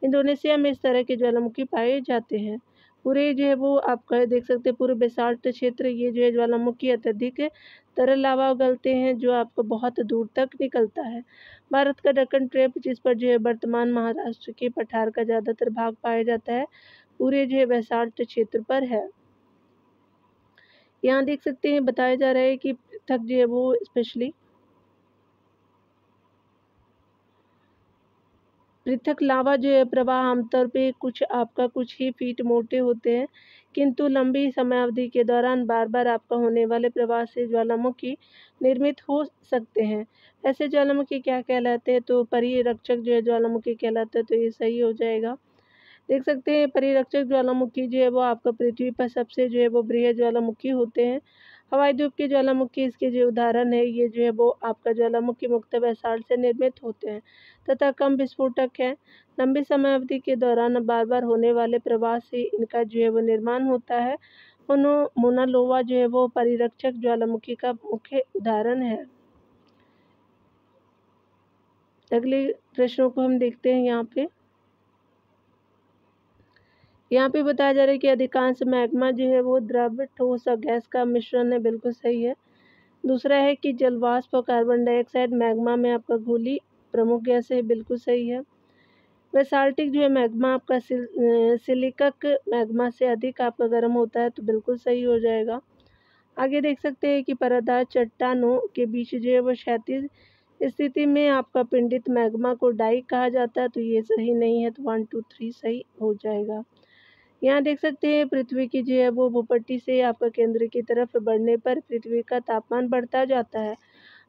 इंडोनेशिया में इस तरह के ज्वालामुखी पाए जाते हैं। पूरे जो है वो आपका देख सकते हैं पूर्व बेसाल्ट क्षेत्र, ये जो है ज्वालामुखी अत्यधिक तरल लावा उगलते हैं जो आपको बहुत दूर तक निकलता है। भारत का दक्कन ट्रेप जिस पर जो है वर्तमान महाराष्ट्र के पठार का ज़्यादातर भाग पाया जाता है, पूरे जो है बेसाल्ट क्षेत्र पर है। यहाँ देख सकते हैं बताया जा रहा है कि पृथक जो है वो स्पेशली पृथक लावा जो है प्रवाह आमतौर पे कुछ ही फीट मोटे होते हैं, किंतु लंबी समयावधि के दौरान बार बार आपका होने वाले प्रवाह से ज्वालामुखी निर्मित हो सकते हैं। ऐसे ज्वालामुखी क्या कहलाते हैं, तो परिरक्षक जो है ज्वालामुखी कहलाते हैं, तो ये सही हो जाएगा। देख सकते हैं परिरक्षक ज्वालामुखी जो है वो आपका पृथ्वी पर सबसे जो है वो बृहद ज्वालामुखी होते हैं। हवाई द्वीप के ज्वालामुखी इसके जो उदाहरण है, ये जो है वो आपका ज्वालामुखी मुख्यतः बेसाल्ट से निर्मित होते हैं तथा कम विस्फोटक है। लंबी समयावधि के दौरान बार बार होने वाले प्रवाह से इनका जो है वो निर्माण होता है। मोना लोवा जो है वो परिरक्षक ज्वालामुखी का मुख्य उदाहरण है। अगले प्रश्नों को हम देखते हैं। यहाँ पे बताया जा रहा है कि अधिकांश मैग्मा जो है वो द्रव ठोस और गैस का मिश्रण है, बिल्कुल सही है। दूसरा है कि जलवाष्प और कार्बन डाइऑक्साइड मैग्मा में आपका घुली प्रमुख गैस है, बिल्कुल सही है। बेसाल्टिक जो है मैग्मा आपका सिलिकक मैग्मा से अधिक आपका गर्म होता है, तो बिल्कुल सही हो जाएगा। आगे देख सकते हैं कि परतदार चट्टानों के बीच जो है वो क्षैतिज स्थिति में आपका पिंडित मैग्मा को डाइक कहा जाता है, तो ये सही नहीं है, तो 1 2 3 सही हो जाएगा। यहाँ देख सकते हैं पृथ्वी की जो है वो भूपट्टी से आपका केंद्र की तरफ बढ़ने पर पृथ्वी का तापमान बढ़ता जाता है।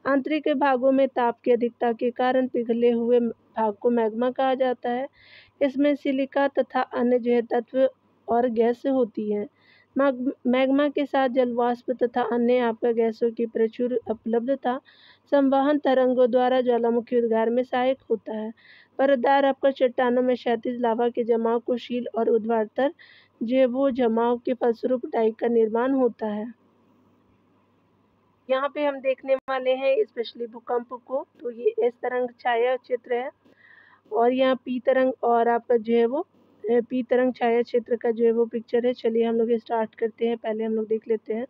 आंतरिक भागों में ताप की अधिकता के कारण पिघले हुए भाग को मैग्मा कहा जाता है। इसमें सिलिका तथा अन्य जो है तत्व और गैस होती है। मैग्मा के साथ जलवाष्प तथा अन्य आपका गैसों की प्रचुर उपलब्धता संवहन तरंगों द्वारा ज्वालामुखी उद्गार में सहायक होता है। परतदार आपका चट्टानों में क्षैतिज लावा के जमाव को शील और ऊर्ध्वाधर जो है वो जमाव के फलस्वरूप डाइक का निर्माण होता है। यहाँ पे हम देखने वाले हैं स्पेशली भूकंप को, तो ये एस तरंग छाया क्षेत्र है और यहाँ पी तरंग और आपका जो है वो पी तरंग छाया क्षेत्र का जो है वो पिक्चर है। चलिए हम लोग स्टार्ट करते हैं। पहले हम लोग देख लेते हैं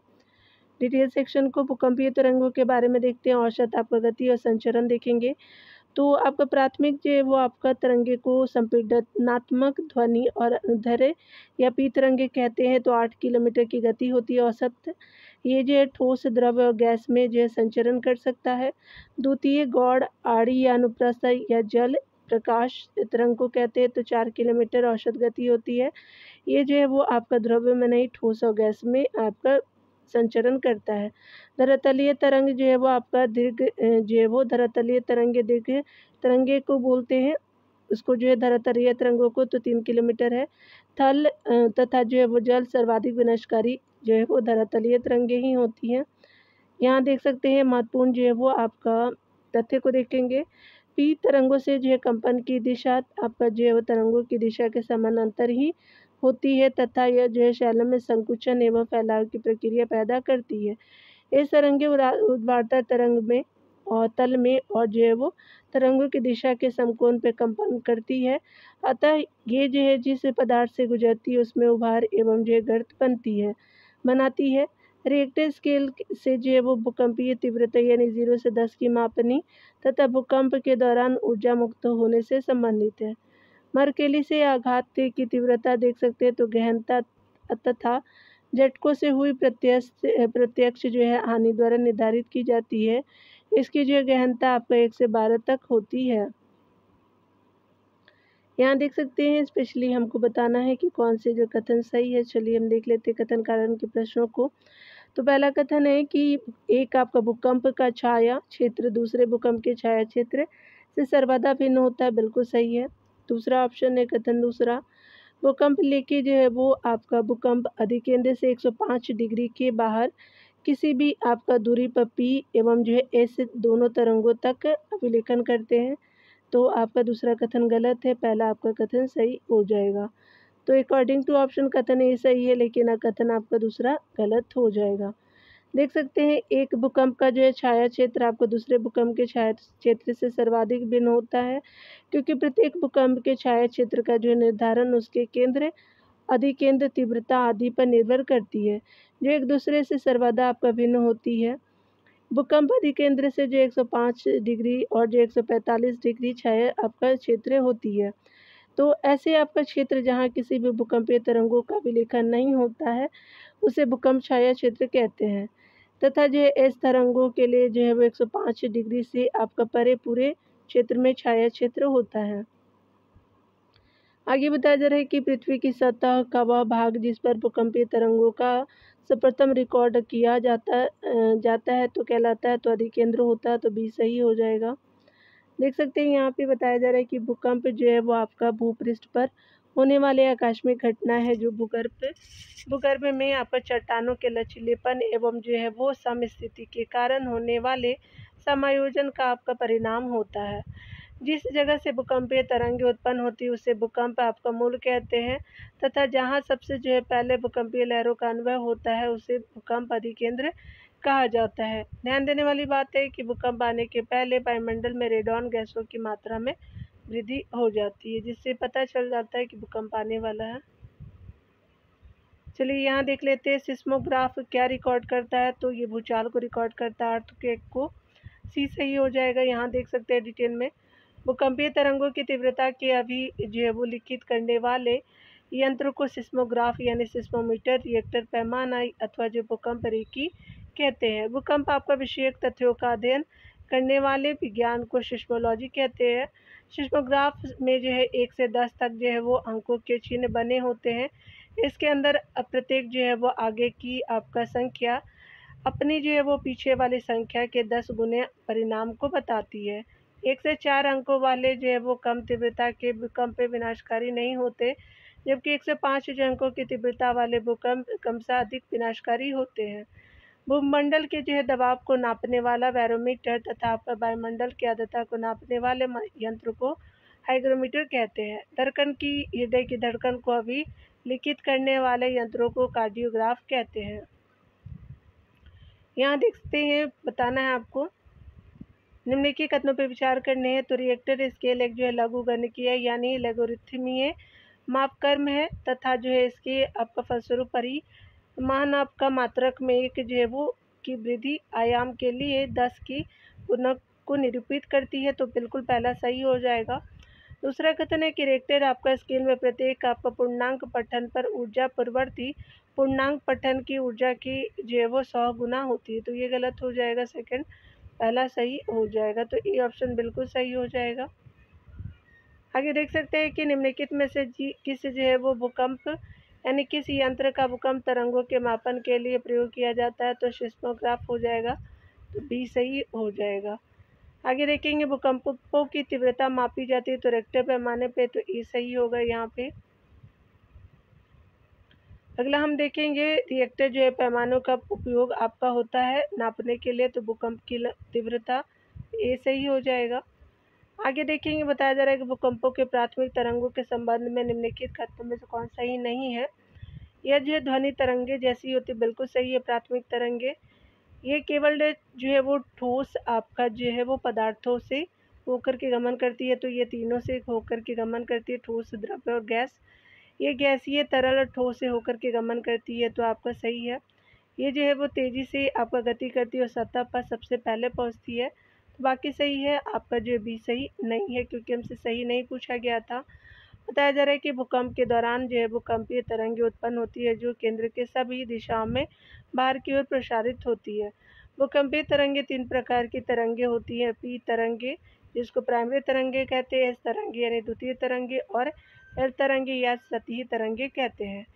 डिटेल सेक्शन को। भूकंपीय तरंगों के बारे में देखते हैं। औसत आपका गति और संचरण देखेंगे। तो आपका प्राथमिक जो है वो आपका तरंगे को संपीड़नात्मक ध्वनि और अनुदैर्ध्य या पी तरंगे कहते हैं। तो 8 किलोमीटर की गति होती है औसत। ये जो है ठोस, द्रव्य और गैस में जो है संचरण कर सकता है। द्वितीय गौड़, आड़ी या अनुप्रस्थ या जल प्रकाश तरंग को कहते हैं। तो 4 किलोमीटर औसत गति होती है। ये जो है वो आपका द्रव्य में नहीं, ठोस और गैस में आपका संचरण करता है। धरातलीय तरंग जो है वो आपका जो है वो धरातलीय तरंगे दीर्घ तरंगे को बोलते हैं। उसको जो है धरातलीय तरंगों को तो 3 किलोमीटर है। थल तथा जो है वो जल सर्वाधिक विनाशकारी जो है वो धरातलीय तरंगे ही होती हैं। यहाँ देख सकते हैं महत्वपूर्ण जो है वो आपका तथ्य को देखेंगे। पी तरंगों से जो है कंपन की दिशा आपका जो है वो तरंगों की दिशा के समानांतर ही होती है तथा यह जो है शैलों में संकुचन एवं फैलाव की प्रक्रिया पैदा करती है। इस तरंगे ऊर्ध्वाधर तरंग में और तल में और जो है वो तरंगों की दिशा के समकोण पे कंपन करती है। अतः ये जो है जिस पदार्थ से गुजरती है उसमें उभार एवं जो है गर्त बनाती है। रिएक्टर स्केल से जो है वो भूकंपीय तीव्रता यानी 0 से 10 की मापनी तथा भूकंप के दौरान ऊर्जा मुक्त होने से संबंधित है। मरकेली से आघात की तीव्रता देख सकते हैं। तो गहनता तथा झटकों से हुई प्रत्यक्ष जो है हानि द्वारा निर्धारित की जाती है। इसकी जो गहनता आपका 1 से 12 तक होती है। यहाँ देख सकते हैं स्पेशली हमको बताना है कि कौन से जो कथन सही है। चलिए हम देख लेते हैं कथन कारण के प्रश्नों को। तो पहला कथन है कि एक आपका भूकंप का छाया क्षेत्र दूसरे भूकंप के छाया क्षेत्र से सर्वदा भिन्न होता है, बिल्कुल सही है। दूसरा ऑप्शन है कथन दूसरा, भूकंप लेके जो है वो आपका भूकंप अधिकेंद्र से 105 डिग्री के बाहर किसी भी आपका दूरी पर पी एवं जो है एस दोनों तरंगों तक अभिलेखन करते हैं। तो आपका दूसरा कथन गलत है, पहला आपका कथन सही हो जाएगा। तो अकॉर्डिंग टू ऑप्शन कथन ए सही है, लेकिन कथन आपका दूसरा गलत हो जाएगा। देख सकते हैं एक भूकंप का जो है छाया क्षेत्र आपको दूसरे भूकंप के छाया क्षेत्र से सर्वाधिक भिन्न होता है, क्योंकि प्रत्येक भूकंप के छाया क्षेत्र का जो निर्धारण उसके केंद्र, अधिकेंद्र, तीव्रता आदि पर निर्भर करती है, जो एक दूसरे से सर्वदा आपका भिन्न होती है। भूकंप अधिकेंद्र से जो 105 डिग्री और जो 145 डिग्री छाया आपका क्षेत्र होती है। तो ऐसे आपका क्षेत्र जहाँ किसी भी भूकंपीय तरंगों का विलेखन नहीं होता है, उसे भूकंप छाया क्षेत्र कहते हैं। तथा जो है इस तरंगों के लिए जो है वो 105 डिग्री से आपका परे पूरे क्षेत्र में छाया क्षेत्र होता है। आगे बताया जा रहा है कि पृथ्वी की सतह का वह भाग जिस पर भूकंपीय तरंगों का सर्वप्रथम रिकॉर्ड किया जाता है तो कहलाता है। तो अधिकेंद्र होता है, तो बी सही हो जाएगा। देख सकते हैं यहाँ पे बताया जा रहा है कि भूकंप जो है वो आपका भूपृष्ठ पर होने वाले आकस्मिक घटना है, जो भूगर्भ में आपका चट्टानों के लचीलेपन एवं जो है वो समस्थिति के कारण होने वाले समायोजन का आपका परिणाम होता है। जिस जगह से भूकंपीय तरंगें उत्पन्न होती है उसे भूकंप आपका मूल कहते हैं, तथा जहाँ सबसे जो है पहले भूकंपीय लहरों का अनुभव होता है उसे भूकंप अधिकेंद्र कहा जाता है। ध्यान देने वाली बात है कि भूकंप आने के पहले वायुमंडल में रेडॉन गैसों की मात्रा में वृद्धि हो जाती है, जिससे पता चल जाता है कि भूकंप आने वाला है। चलिए यहाँ देख लेते हैं सिस्मोग्राफ क्या रिकॉर्ड करता है। तो ये भूचाल को रिकॉर्ड करता है, अर्थक्वेक को। सी सही हो जाएगा। यहाँ देख सकते हैं डिटेल में भूकंपीय तरंगों की तीव्रता के अभी जो है वो लिखित करने वाले यंत्र को सिस्मोग्राफ यानी सिस्मोमीटर, रिएक्टर पैमाना अथवा जो भूकंप रेखी कहते हैं। भूकंप आपका विषयक तथ्यों का अध्ययन करने वाले विज्ञान को सिस्मोलॉजी कहते हैं। सिस्मोग्राफ में जो है 1 से 10 तक जो है वो अंकों के चिन्ह बने होते हैं। इसके अंदर प्रत्येक जो है वो आगे की आपका संख्या अपनी जो है वो पीछे वाली संख्या के 10 गुने परिणाम को बताती है। 1 से 4 अंकों वाले जो है वो कम तीव्रता के भूकंप विनाशकारी नहीं होते, जबकि 1 से 5 जो अंकों की तीव्रता वाले भूकंप क्रमशः अधिक विनाशकारी होते हैं। भूमंडल के जो है दबाव को नापने वाला बैरोमीटर तथा आपका वायुमंडल की आर्द्रता को नापने वाले यंत्र को हाइग्रोमीटर कहते हैं। धड़कन की हृदय की धड़कन को अभी लिखित करने वाले यंत्रों को कार्डियोग्राफ कहते हैं। यहाँ देखते हैं बताना है आपको निम्नलिखित कथनों पर विचार करने हैं। तो रिएक्टर स्केल एक जो है लघुगणकीय यानी लघुरिथमीय मापक्रम है तथा जो है इसके आपका फलस्वरूप परिमाण आपका मात्रक में एक जो है वो की वृद्धि आयाम के लिए 10 की को निरूपित करती है, तो बिल्कुल पहला सही हो जाएगा। दूसरा कथन है कि रिएक्टर आपका स्केल में प्रत्येक आपका पूर्णांक पठन पर ऊर्जा पूर्ववर्ती पूर्णांक पठन की ऊर्जा की जो है वो 100 गुना होती है, तो ये गलत हो जाएगा। सेकंड पहला सही हो जाएगा, तो ए ऑप्शन बिल्कुल सही हो जाएगा। आगे देख सकते हैं कि निम्नलिखित में से किस जो है वो भूकंप यानी किस यंत्र का भूकंप तरंगों के मापन के लिए प्रयोग किया जाता है, तो सिस्मोग्राफ हो जाएगा, तो बी सही हो जाएगा। आगे देखेंगे भूकंपों की तीव्रता मापी जाती है तो रिक्टर पैमाने पे, तो ई सही होगा यहाँ पे। अगला हम देखेंगे रिएक्टर जो है पैमानों का उपयोग आपका होता है नापने के लिए, तो भूकंप की तीव्रता ए सही हो जाएगा। आगे देखेंगे बताया जा रहा है कि भूकंपों के प्राथमिक तरंगों के संबंध में निम्नलिखित कथनों में से कौन सही नहीं है। यह जो है ध्वनि तरंगे जैसी होती है, बिल्कुल सही है। प्राथमिक तरंगे ये केवल जो है वो ठोस आपका जो है वो पदार्थों से होकर के गमन करती है, तो ये तीनों से होकर के गमन करती है, ठोस, द्रव्य और गैस। ये गैसीय, तरल और ठोस से होकर के गमन करती है, तो आपका सही है। ये जो है वो तेज़ी से आपका गति करती है और सतह पर सबसे पहले पहुंचती है, तो बाकी सही है। आपका जो भी सही नहीं है क्योंकि हमसे सही नहीं पूछा गया था। बताया जा रहा है कि भूकंप के दौरान जो है भूकंपीय तरंगें उत्पन्न होती है जो केंद्र के सभी दिशाओं में बाहर की ओर प्रसारित होती है। भूकंपीय तरंगें 3 प्रकार की तरंगें होती हैं। पी तरंगे जिसको प्राइमरी तरंगे कहते हैं, एस तरंगे यानी द्वितीय तरंगे, और एल तरंगे या सतही तरंगे कहते हैं।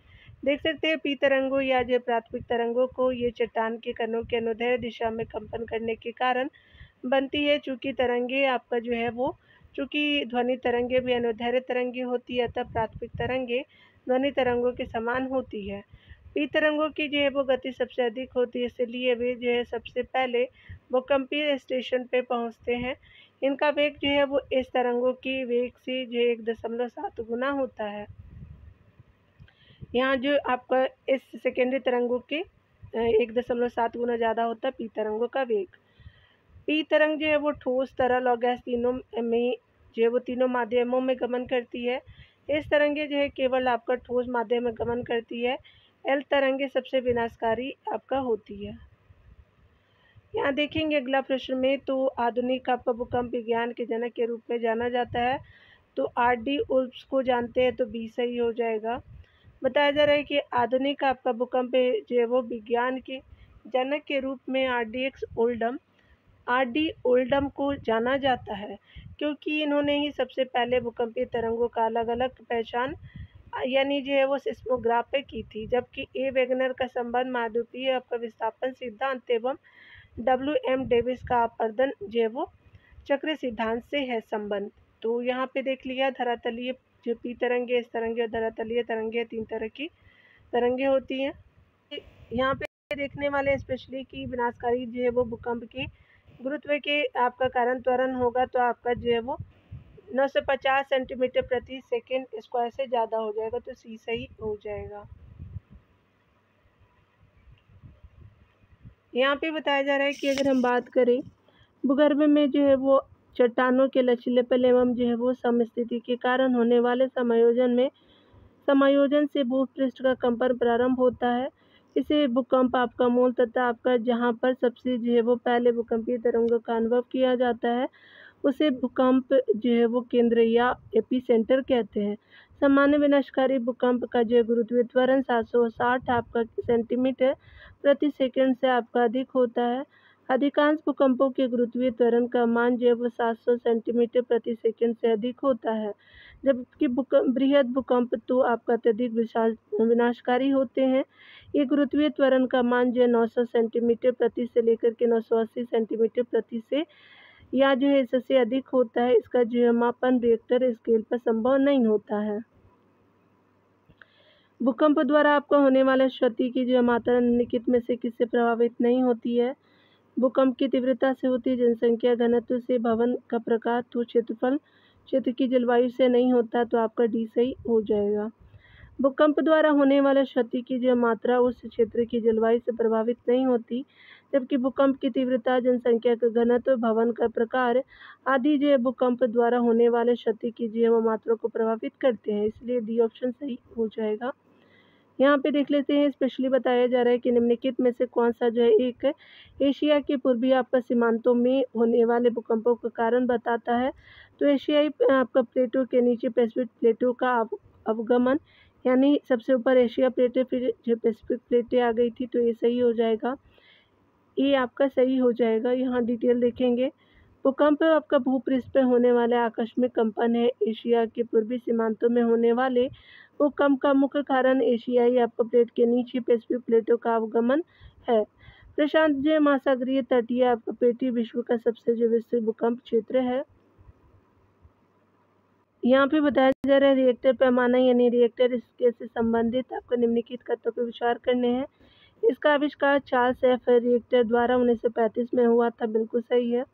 देख सकते हैं पी तरंगों या जो प्राथमिक तरंगों को ये चट्टान के कणों के अनुदैर्ध्य दिशा में कंपन करने के कारण बनती है। चूंकि तरंगे आपका जो है वो चूंकि ध्वनि तरंगे भी अनुदैर्ध्य तरंगे होती है, अतः प्राथमिक तरंगे ध्वनि तरंगों के समान होती है। पी तरंगों की जो है वो गति सबसे अधिक होती है, इसलिए वे जो है सबसे पहले भूकंपीय स्टेशन पे पहुंचते हैं। इनका वेग जो है वो इस तरंगों की वेग से जो 1.7 गुना होता है। यहाँ जो आपका इस सेकेंडरी तरंगों के 1.7 गुना ज़्यादा होता है पी तरंगों का वेग। पी तरंग जो है वो ठोस, तरल और गैस तीनों में जो है वो तीनों माध्यमों में गमन करती है। इस तरंगे जो है केवल आपका ठोस माध्यम में गमन करती है। एल तरंगे सबसे विनाशकारी आपका होती है। यहाँ देखेंगे अगला प्रश्न में, तो आधुनिक आपका भूकंप विज्ञान के जनक के रूप में जाना जाता है, तो आर.डी. उल्फ्स को जानते हैं, तो बी सही हो जाएगा। बताया जा रहा है कि आधुनिक आपका भूकंप जो है वो विज्ञान के जनक के रूप में आर.डी. ओल्डम को जाना जाता है क्योंकि इन्होंने ही सबसे पहले भूकंपीय तरंगों का अलग अलग पहचान यानी जो है वो सिस्मोग्राफ पे की थी, जबकि ए वेगनर का संबंध महाद्वीपीय आपका विस्थापन सिद्धांत एवं W.M. डेविस का अपवर्तन जो है वो चक्र सिद्धांत से है संबंध। तो यहाँ पे देख लिया धरातलीय जो पी तरंगे, इस तरंगे और धरातलीय तरंगे 3 तरह की तरंगे होती हैं। यहाँ पे देखने वाले स्पेशली कि विनाशकारी जो है वो भूकंप के गुरुत्व के आपका कारण त्वरण होगा, तो आपका जो है वो 950 सेंटीमीटर प्रति सेकेंड स्क्वायर से ज़्यादा हो जाएगा, तो सी सही हो जाएगा। यहाँ पे बताया जा रहा है कि अगर हम बात करें भूगर्भ में जो है वो चट्टानों के लचीलेपन एवं जो है वो समस्थिति के कारण होने वाले समायोजन से भूपृष्ठ का कंपन प्रारंभ होता है। इसे भूकंप आपका मूल तथा आपका जहाँ पर सबसे जो है वो पहले भूकंपीय तरंगों का अनुभव किया जाता है उसे भूकंप जो है वो केंद्र या एपीसेंटर कहते हैं। सामान्य विनाशकारी भूकंप का जो गुरुत्वीय त्वरण 760 आपका सेंटीमीटर प्रति सेकंड से आपका अधिक होता है। अधिकांश भूकंपों के गुरुत्वीय त्वरण का मान जो है वो 700 सेंटीमीटर प्रति सेकंड से अधिक होता है, जबकि बृहद भूकंप तो आपका अत्यधिक विनाशकारी होते हैं। ये गुरुत्वीय त्वरण का मान जो है 900 सेंटीमीटर प्रति से लेकर के 980 सेंटीमीटर प्रति से या जो है इससे अधिक होता है। इसका जो है मापन रिएक्टर स्केल पर संभव नहीं होता है। भूकंप द्वारा आपको होने वाले क्षति की जो मात्रा निम्नलिखित में से किससे प्रभावित नहीं होती है। भूकंप की तीव्रता से होती है, जनसंख्या घनत्व से, भवन का प्रकार, तो क्षेत्रफल, क्षेत्र की जलवायु से नहीं होता, तो आपका डी सही हो जाएगा। भूकंप द्वारा होने वाले क्षति की जो मात्रा उस क्षेत्र की जलवायु से प्रभावित नहीं होती, जबकि भूकंप की तीव्रता, जनसंख्या का घनत्व, भवन का प्रकार आदि जो भूकंप द्वारा होने वाले क्षति की जो मात्रा को प्रभावित करते हैं, इसलिए डी ऑप्शन सही हो जाएगा। यहाँ पे देख लेते हैं, स्पेशली बताया जा रहा है कि निम्नलिखित में से कौन सा जो है एक एशिया के पूर्वी आपका सीमांतों में होने वाले भूकंपों का कारण बताता है। तो एशियाई आपका प्लेटों के नीचे पैसिफिक प्लेटों का अवगमन, यानी सबसे ऊपर एशिया प्लेट है, फिर जो पैसिफिक प्लेटें आ गई थी, तो ये सही हो जाएगा, ये आपका सही हो जाएगा। यहाँ डिटेल देखेंगे। भूकंप आपका भूपृष्ठ पर होने वाले आकस्मिक कंपन है। एशिया के पूर्वी सीमांतों में होने वाले भूकंप का मुख्य कारण एशियाई आपका प्लेट के नीचे पैसिफिक प्लेटों का अवगमन है। प्रशांत महासागरीय तटीय आपका प्लेट विश्व का सबसे जो विस्तृत भूकंप क्षेत्र है। यहाँ पे बताया जा रहा है रिएक्टर पैमाना, यानी रिएक्टर स्केल से संबंधित आपको निम्नलिखित तथ्यों पर विचार करने हैं। इसका आविष्कार चार्ल्स एफ रिएक्टर द्वारा 1935 में हुआ था, बिल्कुल सही है।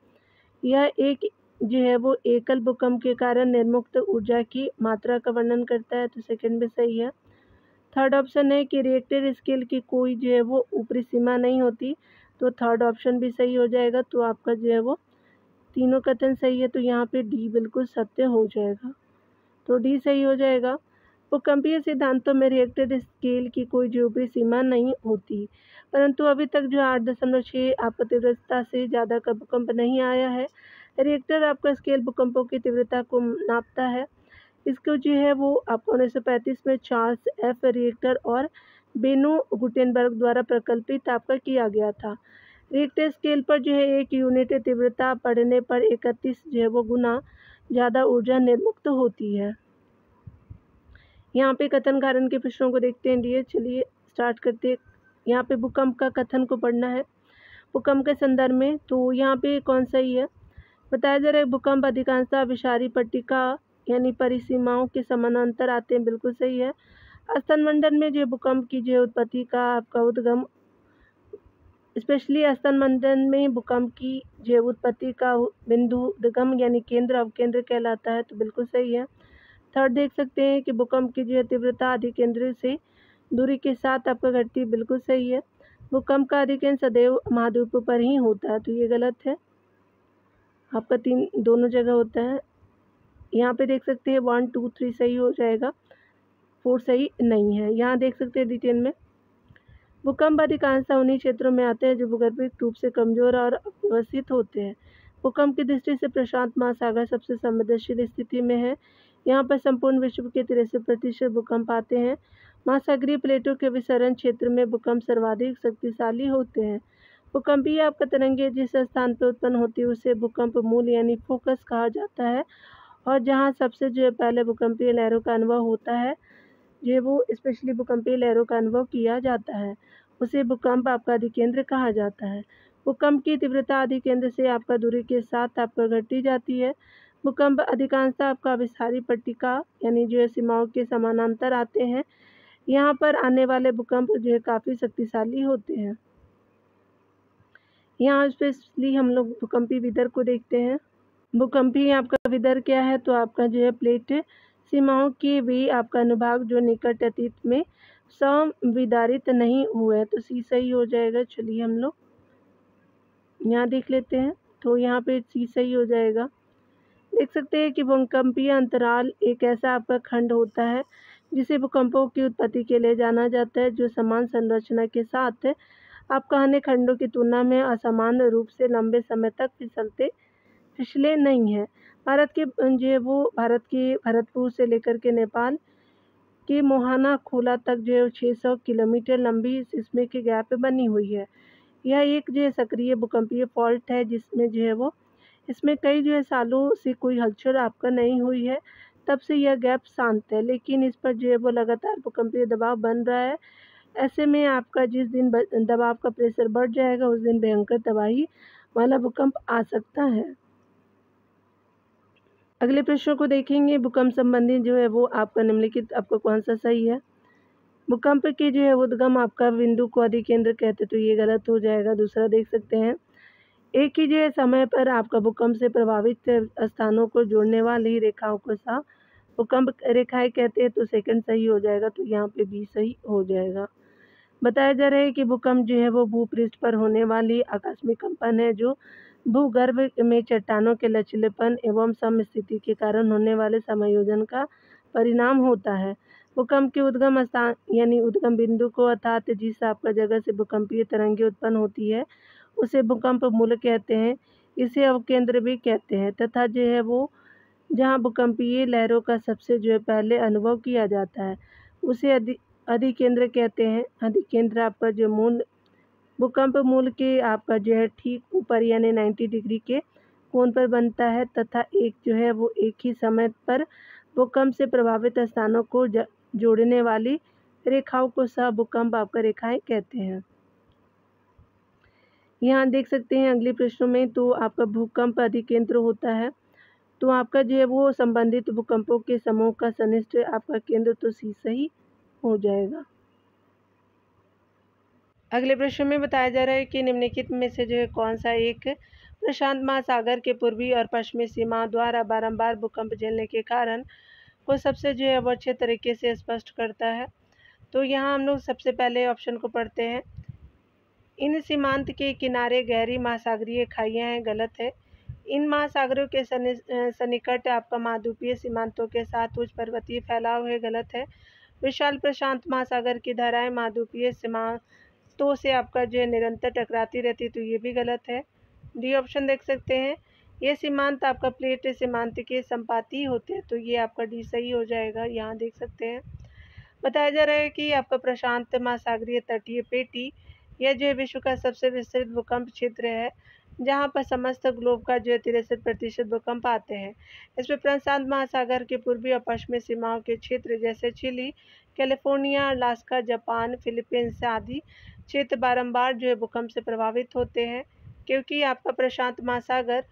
यह एक जो है वो एकल भूकंप के कारण निर्मुक्त ऊर्जा की मात्रा का वर्णन करता है, तो सेकंड भी सही है। थर्ड ऑप्शन है कि रिएक्टर स्केल की कोई जो है वो ऊपरी सीमा नहीं होती, तो थर्ड ऑप्शन भी सही हो जाएगा। तो आपका जो है वो तीनों कथन सही है, तो यहाँ पे डी बिल्कुल सत्य हो जाएगा, तो डी सही हो जाएगा। भूकंपीय सिद्धांतों में रिएक्टर स्केल की कोई जो ऊपरी सीमा नहीं होती, परंतु अभी तक जो 8.6 आपका तीव्रता से ज़्यादा का भूकंप नहीं आया है। रिएक्टर आपका स्केल भूकंपों की तीव्रता को नापता है। इसको जो है वो आपको 1935 में चार्ल्स एफ रिएक्टर और बेनो गुटेनबर्ग द्वारा प्रकल्पित आपका किया गया था। रिएक्टर स्केल पर जो है एक यूनिट तीव्रता बढ़ने पर 31 जो है वो गुना ज़्यादा ऊर्जा निर्मुक्त होती है। यहाँ पे कथन कारण के प्रश्नों को देखते हैं डियर, चलिए स्टार्ट करते हैं। यहाँ पे भूकंप का कथन को पढ़ना है भूकंप के संदर्भ में, तो यहाँ पे कौन सही है, बताया जा रहा है भूकंप अधिकांशतः विषारी पट्टिका यानी परिसीमाओं के समानांतर आते हैं, बिल्कुल सही है। स्तनमंडल में जो भूकंप की जो उत्पत्ति का आपका उद्गम, स्पेशली स्तनमंडल में भूकंप की जो उत्पत्ति का बिंदु उद्गम यानी केंद्र अवकेंद्र कहलाता है, तो बिल्कुल सही है। थर्ड देख सकते हैं कि भूकंप की जो तीव्रता अधिकेंद्र से दूरी के साथ आपका घटती, बिल्कुल सही है। भूकंप का अधिकेंद्र सदैव महाद्वीप पर ही होता है, तो ये गलत है, आपका दोनों जगह होता है। यहाँ पे देख सकते हैं 1 2 3 सही हो जाएगा, 4 सही नहीं है। यहाँ देख सकते हैं डिटेल में, भूकंप अधिकांशतः उन्हीं क्षेत्रों में आते हैं जो भूगर्भिक रूप से कमजोर और अव्यवस्थित होते हैं। भूकंप की दृष्टि से प्रशांत महासागर सबसे संवेदनशील स्थिति में है। यहाँ पर संपूर्ण विश्व के 63% भूकंप आते हैं। महासागरीय प्लेटों के विसरण क्षेत्र में भूकंप सर्वाधिक शक्तिशाली होते हैं। भूकंपीय आपका तरंगे जिस स्थान पर उत्पन्न होती है उसे भूकंप मूल यानी फोकस कहा जाता है, और जहाँ सबसे जो पहले भूकंपीय लहरों का अनुभव होता है, जो वो स्पेशली भूकंपीय लहरों का अनुभव किया जाता है, उसे भूकंप आपका अधिकेंद्र कहा जाता है। भूकंप की तीव्रता अधिकेंद्र से आपका दूरी के साथ आपका घटती जाती है। भूकंप अधिकांशतः आपका विषारी पट्टिका यानी जो है सीमाओं के समानांतर आते हैं। यहाँ पर आने वाले भूकंप जो है काफ़ी शक्तिशाली होते हैं। यहाँ स्पेशली हम लोग भूकंपी विदर को देखते हैं। भूकंपी आपका विदर क्या है, तो आपका जो है प्लेट सीमाओं के वे आपका अनुभाग जो निकट अतीत में संविदारित नहीं हुए, तो सी सही हो जाएगा। चलिए हम लोग यहाँ देख लेते हैं, तो यहाँ पे सी सही हो जाएगा। देख सकते हैं कि भूकंपीय अंतराल एक ऐसा आपका खंड होता है जिसे भूकंपों की उत्पत्ति के लिए जाना जाता है, जो समान संरचना के साथ आपका अन्य खंडों की तुलना में असमान रूप से लंबे समय तक फिसले नहीं है। भारत के जो वो भारत के भरतपुर से लेकर के नेपाल के मोहाना खोला तक जो 600 किलोमीटर लंबी सिस्मिक गैप बनी हुई है। यह एक जो सक्रिय भूकंपीय फॉल्ट है, जिसमें जो है वो इसमें कई जो है सालों से कोई हलचल आपका नहीं हुई है, तब से यह गैप शांत है, लेकिन इस पर जो है वो लगातार भूकंपीय दबाव बन रहा है। ऐसे में आपका जिस दिन दबाव का प्रेशर बढ़ जाएगा उस दिन भयंकर तबाही वाला भूकंप आ सकता है। अगले प्रश्नों को देखेंगे। भूकंप संबंधी जो है वो आपका निम्नलिखित आपका कौन सा सही है। भूकंप के जो है उद्गम आपका बिंदु को अधिकेंद्र कहते, तो ये गलत हो जाएगा। दूसरा देख सकते हैं, एक ही जो है समय पर आपका भूकंप से प्रभावित स्थानों को जोड़ने वाली रेखाओं को सा भूकंप रेखाएं कहते हैं, तो सेकंड सही हो जाएगा। तो यहाँ पे बी सही हो जाएगा। बताया जा रहा है कि भूकंप जो है वो भूपृष्ठ पर होने वाली आकस्मिक कंपन है, जो भूगर्भ में चट्टानों के लचीलेपन एवं समस्थिति के कारण होने वाले समायोजन का परिणाम होता है। भूकंप के उद्गम स्थान यानी उद्गम बिंदु को अर्थात जिस आपका जगह से भूकंपीय तरंगें उत्पन्न होती है उसे भूकंप मूल कहते हैं। इसे अवकेंद्र भी कहते हैं तथा जो है वो जहाँ भूकंपीय लहरों का सबसे जो है पहले अनुभव किया जाता है उसे अधिकेंद्र कहते हैं। अधिकेंद्र आपका जो मूल भूकंप मूल के आपका जो है ठीक ऊपर यानी 90 डिग्री के कोण पर बनता है तथा एक जो है वो एक ही समय पर भूकंप से प्रभावित स्थानों को जोड़ने वाली रेखाओं को सह भूकंप आपका रेखाएं कहते हैं। यहाँ देख सकते हैं अगले प्रश्नों में तो आपका भूकंप अधिकेंद्र होता है तो आपका जो है वो संबंधित भूकंपों के समूह का सनिष्ठ आपका केंद्र तो सी सही हो जाएगा। अगले प्रश्न में बताया जा रहा है कि निम्नलिखित में से जो है कौन सा एक प्रशांत महासागर के पूर्वी और पश्चिमी सीमाओं द्वारा बारंबार भूकंप झेलने के कारण को सबसे जो है वो अच्छे तरीके से स्पष्ट करता है। तो यहाँ हम लोग सबसे पहले ऑप्शन को पढ़ते हैं। इन सीमांत के किनारे गहरी महासागरीय खाइयाँ हैं, गलत है। इन महासागरों के सन्निकट आपका महाद्वीपीय सीमांतों के साथ उच्च पर्वतीय फैलाव है, गलत है। विशाल प्रशांत महासागर की धाराएं महाद्वीपीय सीमांतों से आपका जो है निरंतर टकराती रहती है, तो ये भी गलत है। डी ऑप्शन देख सकते हैं। ये सीमांत आपका प्लेट सीमांत के संपाती होते हैं, तो ये आपका डी सही हो जाएगा। यहाँ देख सकते हैं बताया जा रहा है कि आपका प्रशांत महासागरीय तटीय पेटी यह जो है विश्व का सबसे विस्तृत भूकंप क्षेत्र है जहाँ पर समस्त ग्लोब का जो है 63% भूकंप आते हैं। इसमें प्रशांत महासागर के पूर्वी और पश्चिमी सीमाओं के क्षेत्र जैसे Chile, California, Alaska, Japan, Philippines आदि क्षेत्र बारंबार जो है भूकंप से प्रभावित होते हैं क्योंकि आपका प्रशांत महासागर